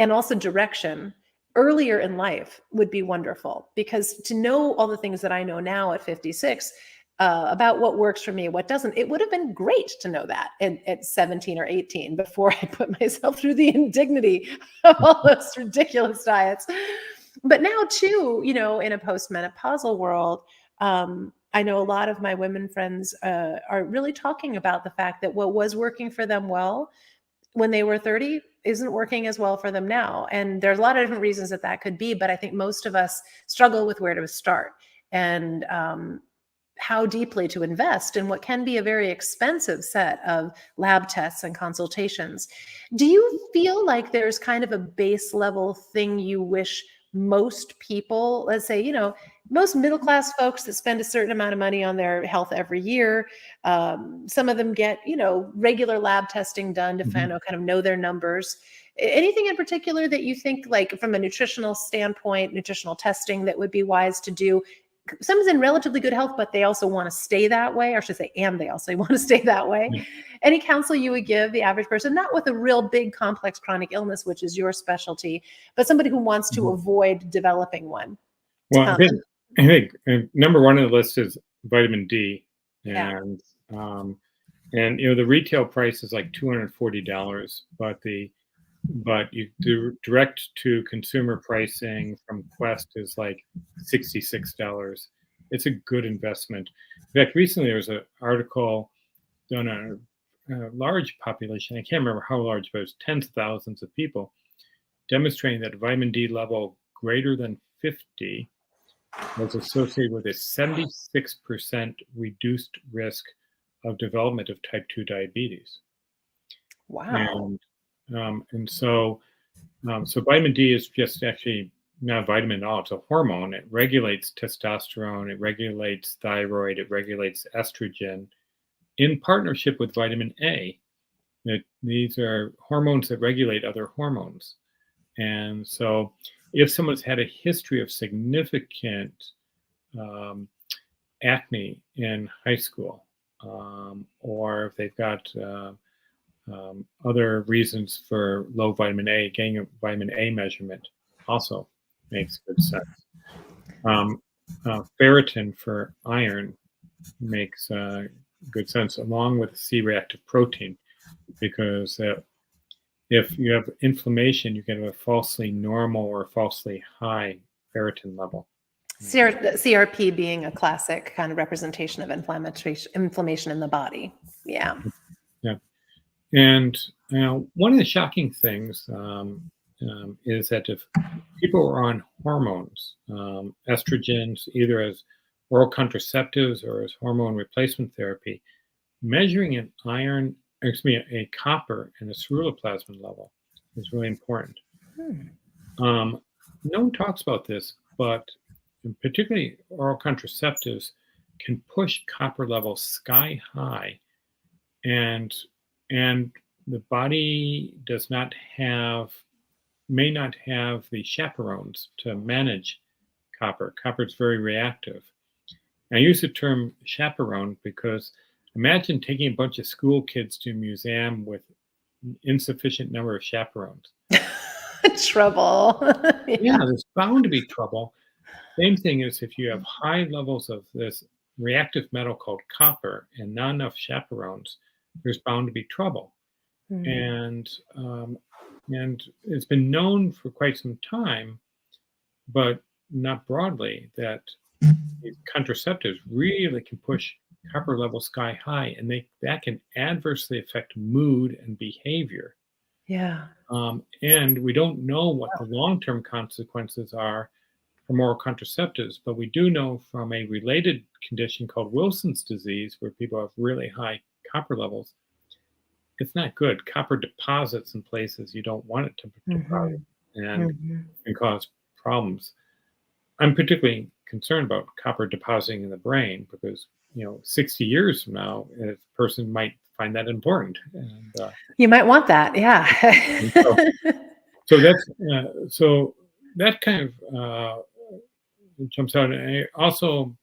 [SPEAKER 1] and also direction earlier in life would be wonderful. Because to know all the things that I know now at 56 about what works for me, what doesn't, it would have been great to know that at 17 or 18 before I put myself through the indignity of all those ridiculous diets. But now too, in a postmenopausal world, I know a lot of my women friends are really talking about the fact that what was working for them well when they were 30 isn't working as well for them now. And there's a lot of different reasons that could be, but I think most of us struggle with where to start and how deeply to invest in what can be a very expensive set of lab tests and consultations. Do you feel like there's kind of a base level thing you wish most people, let's say, most middle-class folks that spend a certain amount of money on their health every year, some of them get, regular lab testing done to kind of know their numbers. Anything in particular that you think, like from a nutritional standpoint, nutritional testing that would be wise to do? Someone's in relatively good health, but they also want to stay that way, or I should say, and they also want to stay that way.
[SPEAKER 2] Yeah.
[SPEAKER 1] Any counsel you would give the average person, not with a real big complex chronic illness, which is your specialty, but somebody who wants to avoid developing one?
[SPEAKER 2] Well, I think number one on the list is vitamin D,
[SPEAKER 1] Yeah.
[SPEAKER 2] and the retail price is like $240, but you do direct to consumer pricing from Quest is like $66. It's a good investment. In fact, recently there was an article done on a large population. I can't remember how large, but it was tens of thousands of people, demonstrating that a vitamin D level greater than 50 was associated with a 76% reduced risk of development of type 2 diabetes.
[SPEAKER 1] Wow.
[SPEAKER 2] And so vitamin D is just actually not a vitamin at all. It's a hormone. It regulates testosterone. It regulates thyroid. It regulates estrogen in partnership with vitamin A. These are hormones that regulate other hormones. And so if someone's had a history of significant acne in high school, or if they've got other reasons for low vitamin A, getting a vitamin A measurement also makes good sense. Ferritin for iron makes good sense, along with C-reactive protein, because if you have inflammation, you can have a falsely normal or falsely high ferritin level.
[SPEAKER 1] CRP being a classic kind of representation of inflammation in the body. Yeah.
[SPEAKER 2] Yeah. And one of the shocking things is that if people are on hormones, estrogens, either as oral contraceptives or as hormone replacement therapy, measuring an a copper and a ceruloplasmin level is really important. No one talks about this, but particularly oral contraceptives can push copper levels sky high, and the body may not have the chaperones to manage copper. Copper is very reactive. I use the term chaperone because imagine taking a bunch of school kids to a museum with insufficient number of chaperones.
[SPEAKER 1] Trouble.
[SPEAKER 2] Yeah, there's bound to be trouble. Same thing is if you have high levels of this reactive metal called copper and not enough chaperones, there's bound to be trouble. And it's been known for quite some time, but not broadly, that these contraceptives really can push copper levels sky high, and that can adversely affect mood and behavior.
[SPEAKER 1] Yeah.
[SPEAKER 2] And we don't know what the long-term consequences are from oral contraceptives, but we do know from a related condition called Wilson's disease, where people have really high copper levels, it's not good. Copper deposits in places you don't want it to deposit, and can cause problems. I'm particularly concerned about copper depositing in the brain because 60 years from now, a person might find that important. And,
[SPEAKER 1] you might want that, yeah.
[SPEAKER 2] so that kind of jumps out. And also,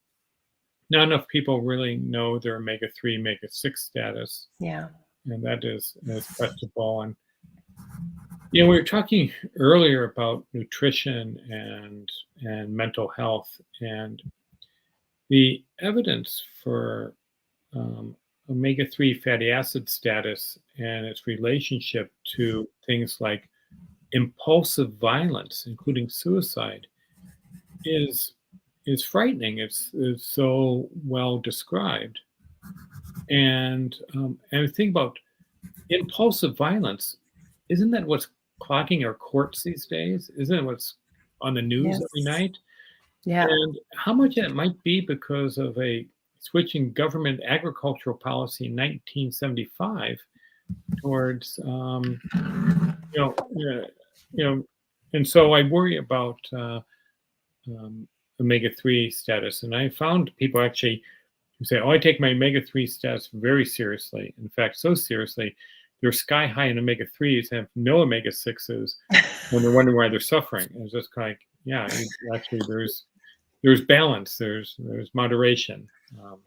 [SPEAKER 2] not enough people really know their omega-3, omega-6 status.
[SPEAKER 1] Yeah.
[SPEAKER 2] And that is questionable. And we were talking earlier about nutrition and mental health, and the evidence for omega-3 fatty acid status and its relationship to things like impulsive violence, including suicide, is frightening. It's so well described. And think about impulsive violence isn't that what's clogging our courts these days? Isn't it what's on the news every
[SPEAKER 1] Yes.
[SPEAKER 2] night?
[SPEAKER 1] Yeah.
[SPEAKER 2] And how much that might be because of a switching government agricultural policy in 1975 towards, yeah, you know, and so I worry about omega-3 status. And I found people actually who say, "Oh, I take my omega-3 status very seriously. In fact, so seriously, they're sky high in omega-3s, have no omega-6s, when they're wondering why they're suffering." And it's just kind of like, yeah, actually, there's balance, there's moderation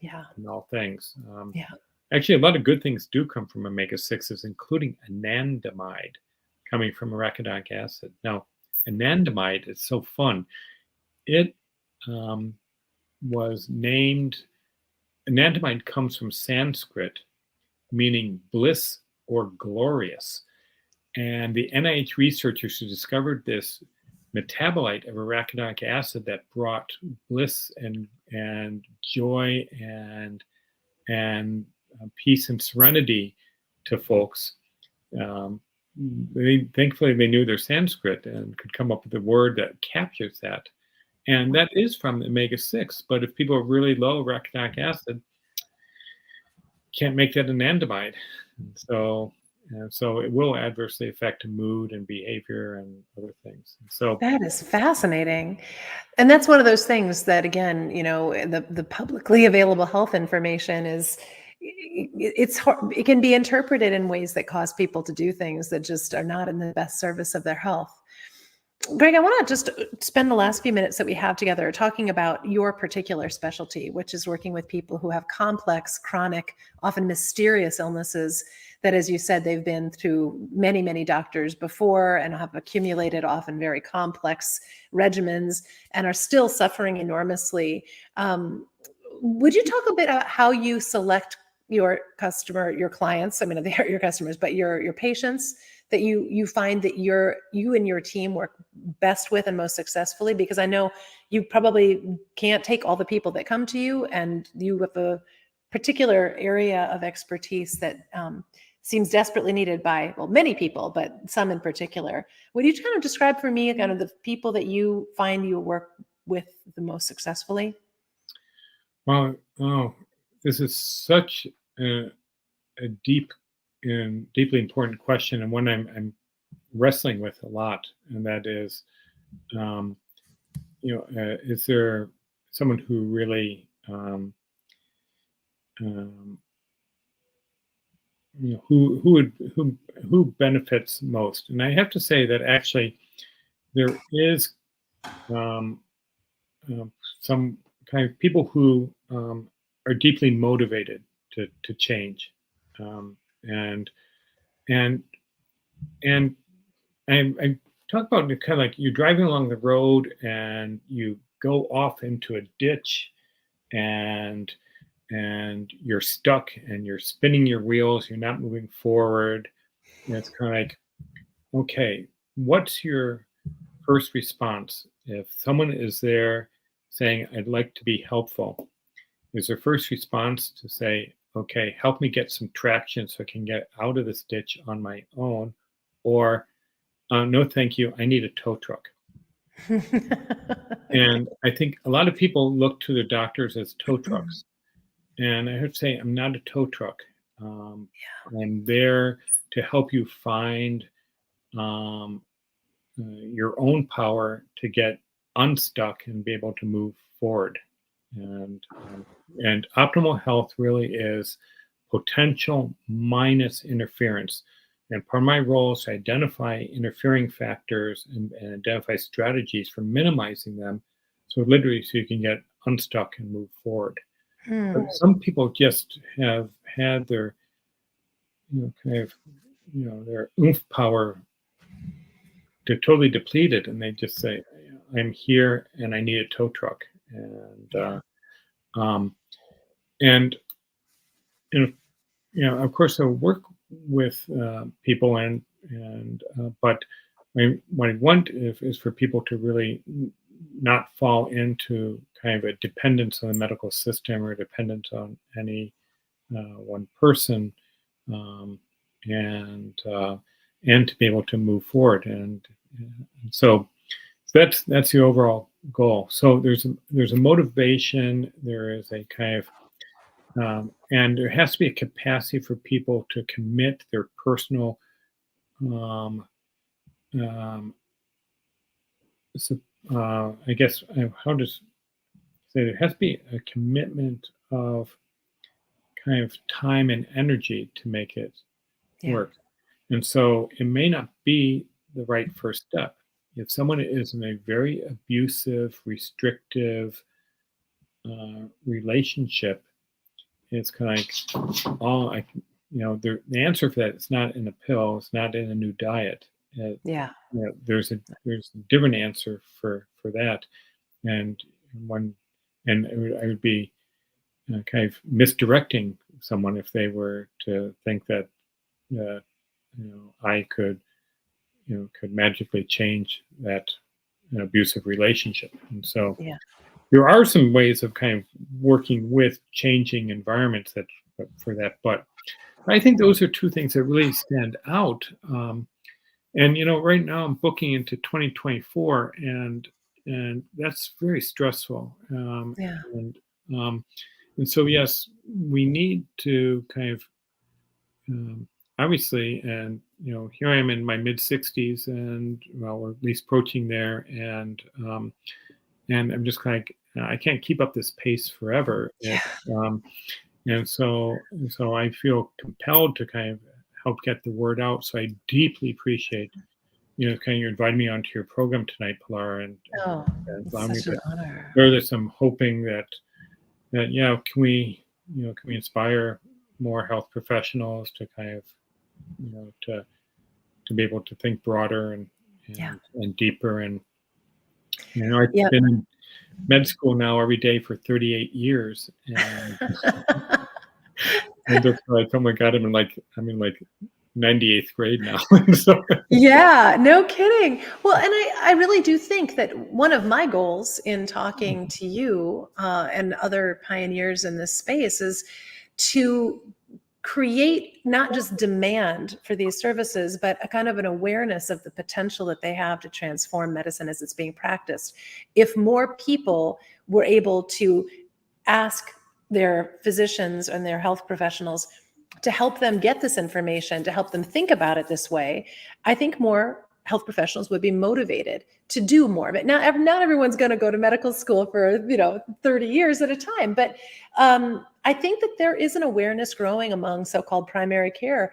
[SPEAKER 1] Yeah.
[SPEAKER 2] in all things.
[SPEAKER 1] Yeah.
[SPEAKER 2] Actually, a lot of good things do come from omega-6s, including anandamide coming from arachidonic acid. Now, anandamide is so fun. It um, was named, anandamide comes from Sanskrit, meaning bliss or glorious. And the NIH researchers who discovered this metabolite of arachidonic acid that brought bliss and joy and peace and serenity to folks. Um, Thankfully, they knew their Sanskrit and could come up with a word that captures that. And that is from omega-6. But if people are really low arachidonic acid, can't make that anandamide. So it will adversely affect mood and behavior and other things. So
[SPEAKER 1] That is fascinating. And that's one of those things that, again, the publicly available health information is, it's hard, it can be interpreted in ways that cause people to do things that just are not in the best service of their health. Greg, I want to just spend the last few minutes that we have together talking about your particular specialty, which is working with people who have complex, chronic, often mysterious illnesses that, as you said, they've been through many, many doctors before and have accumulated often very complex regimens and are still suffering enormously. Would you talk a bit about how you select your clients? I mean, they are your customers, but your patients that you find that you and your team work best with and most successfully? Because I know you probably can't take all the people that come to you, and you have a particular area of expertise that seems desperately needed by, well, many people, but some in particular. Would you kind of describe for me kind of the people that you find you work with the most successfully?
[SPEAKER 2] well, oh, this is such a deep and deeply important question, and one I'm wrestling with a lot, and that is, um, is there someone who really, um, who benefits most? And I have to say that actually there is um, uh, some kind of people who are deeply motivated to change, and and and I talk about it kind of like you're driving along the road and you go off into a ditch and you're stuck and you're spinning your wheels, you're not moving forward. And it's kind of like, okay, what's your first response if someone is there saying, "I'd like to be helpful"? Is their first response to say, "Okay, help me get some traction so I can get out of this ditch on my own," or "No, thank you, I need a tow truck"? And I think a lot of people look to their doctors as tow trucks. And I have to say, I'm not a tow truck. Um, I'm there to help you find um, your own power to get unstuck and be able to move forward. And optimal health really is potential minus interference. And part of my role is to identify interfering factors and identify strategies for minimizing them. So literally, so you can get unstuck and move forward. But
[SPEAKER 1] Hmm.
[SPEAKER 2] some people just have had their, kind of, their oomph power they're totally depleted, and they just say, "I'm here, and I need a tow truck,"
[SPEAKER 1] Yeah.
[SPEAKER 2] um, and and of course, I work with people, but what I want is for people to really not fall into kind of a dependence on the medical system or dependence on any one person, um, and and to be able to move forward. And so that's the overall goal. So there's a motivation. There is a kind of and there has to be a capacity for people to commit their personal um, um, so, I guess how does say there has to be a commitment of kind of time and energy to make it
[SPEAKER 1] Yeah.
[SPEAKER 2] work. And so it may not be the right first step. If someone is in a very abusive, restrictive relationship, it's kind of like all I, the answer for that is not in a pill. It's not in a new diet.
[SPEAKER 1] Yeah.
[SPEAKER 2] There's a different answer for that, and one, and I would be kind of misdirecting someone if they were to think that I could could magically change that abusive relationship. And so
[SPEAKER 1] Yeah.
[SPEAKER 2] there are some ways of kind of working with changing environments that for that, but I think those are two things that really stand out. And right now I'm booking into 2024, and that's very stressful.
[SPEAKER 1] Yeah.
[SPEAKER 2] Um, and so yes, we need to kind of obviously, and here I am in my mid 60s, and well, we're at least approaching there, and I'm just kind of I can't keep up this pace forever.
[SPEAKER 1] Yeah.
[SPEAKER 2] And so I feel compelled to kind of help get the word out. So I deeply appreciate kind of you inviting me onto your program tonight, Pilar,
[SPEAKER 1] Oh,
[SPEAKER 2] and
[SPEAKER 1] it's
[SPEAKER 2] allowing me
[SPEAKER 1] such an
[SPEAKER 2] to
[SPEAKER 1] honor.
[SPEAKER 2] share this. I'm hoping that can we inspire more health professionals to kind of to be able to think broader
[SPEAKER 1] Yeah.
[SPEAKER 2] and deeper. And I've
[SPEAKER 1] Yeah.
[SPEAKER 2] been in med school now every day for 38 years, and just like, oh my god, I'm in like 98th grade now. So,
[SPEAKER 1] Yeah, no kidding. Well, and I really do think that one of my goals in talking to you and other pioneers in this space is to create not just demand for these services, but a kind of an awareness of the potential that they have to transform medicine as it's being practiced. If more people were able to ask their physicians and their health professionals to help them get this information, to help them think about it this way, I think more health professionals would be motivated to do more of it. Now, not everyone's going to go to medical school for 30 years at a time, but I think that there is an awareness growing among so-called primary care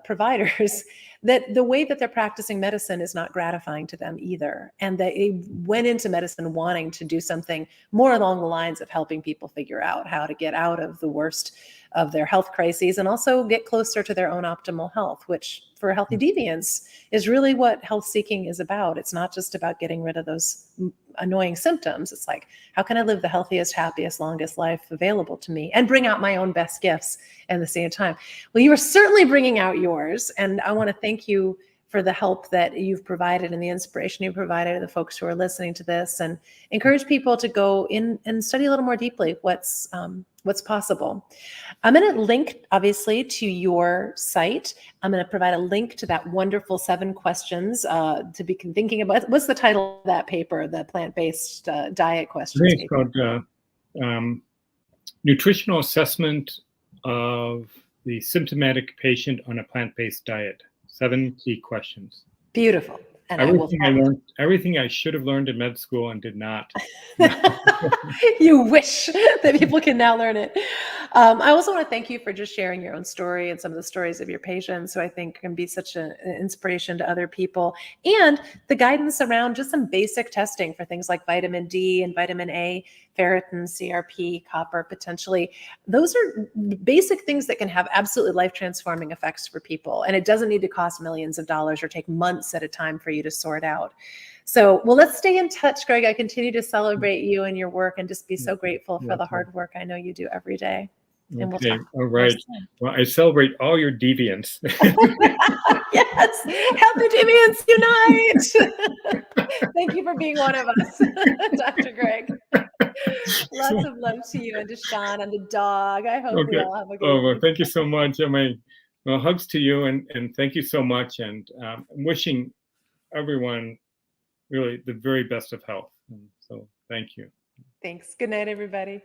[SPEAKER 1] providers that the way that they're practicing medicine is not gratifying to them either, and they went into medicine wanting to do something more along the lines of helping people figure out how to get out of the worst of their health crises and also get closer to their own optimal health, which for healthy deviants is really what health seeking is about. It's not just about getting rid of those annoying symptoms. It's like, how can I live the healthiest, happiest, longest life available to me and bring out my own best gifts at the same time? Well, you are certainly bringing out yours. And I want to thank you for the help that you've provided and the inspiration you provided to the folks who are listening to this, and encourage people to go in and study a little more deeply what's possible. I'm going to link, obviously, to your site. I'm going to provide a link to that wonderful 7 questions to be thinking about. What's the title of that paper, the plant-based diet
[SPEAKER 2] I
[SPEAKER 1] questions
[SPEAKER 2] think it's
[SPEAKER 1] paper?
[SPEAKER 2] called Nutritional Assessment of the Symptomatic Patient on a Plant-Based Diet. 7 key questions.
[SPEAKER 1] Beautiful. And I will
[SPEAKER 2] Everything I should have learned in med school and did not.
[SPEAKER 1] You wish that people can now learn it. I also want to thank you for just sharing your own story and some of the stories of your patients, who I think can be such an inspiration to other people, and the guidance around just some basic testing for things like vitamin D and vitamin A, ferritin, CRP, copper, potentially. Those are basic things that can have absolutely life-transforming effects for people, and it doesn't need to cost millions of dollars or take months at a time for you to sort out. So, well, let's stay in touch, Greg. I continue to celebrate you and your work and just be so grateful for the hard work I know you do every day. And we'll
[SPEAKER 2] Okay.
[SPEAKER 1] talk.
[SPEAKER 2] All right. Well, I celebrate all your deviants.
[SPEAKER 1] Yes. Happy Deviants Unite. Thank you for being one of us, Dr. Greg. Lots of love to you and to Sean and the dog. I hope we all have a good
[SPEAKER 2] well, thank you so much. Well, hugs to you, and thank you so much. And I'm wishing everyone really the very best of health. And so thank you.
[SPEAKER 1] Thanks. Good night, everybody.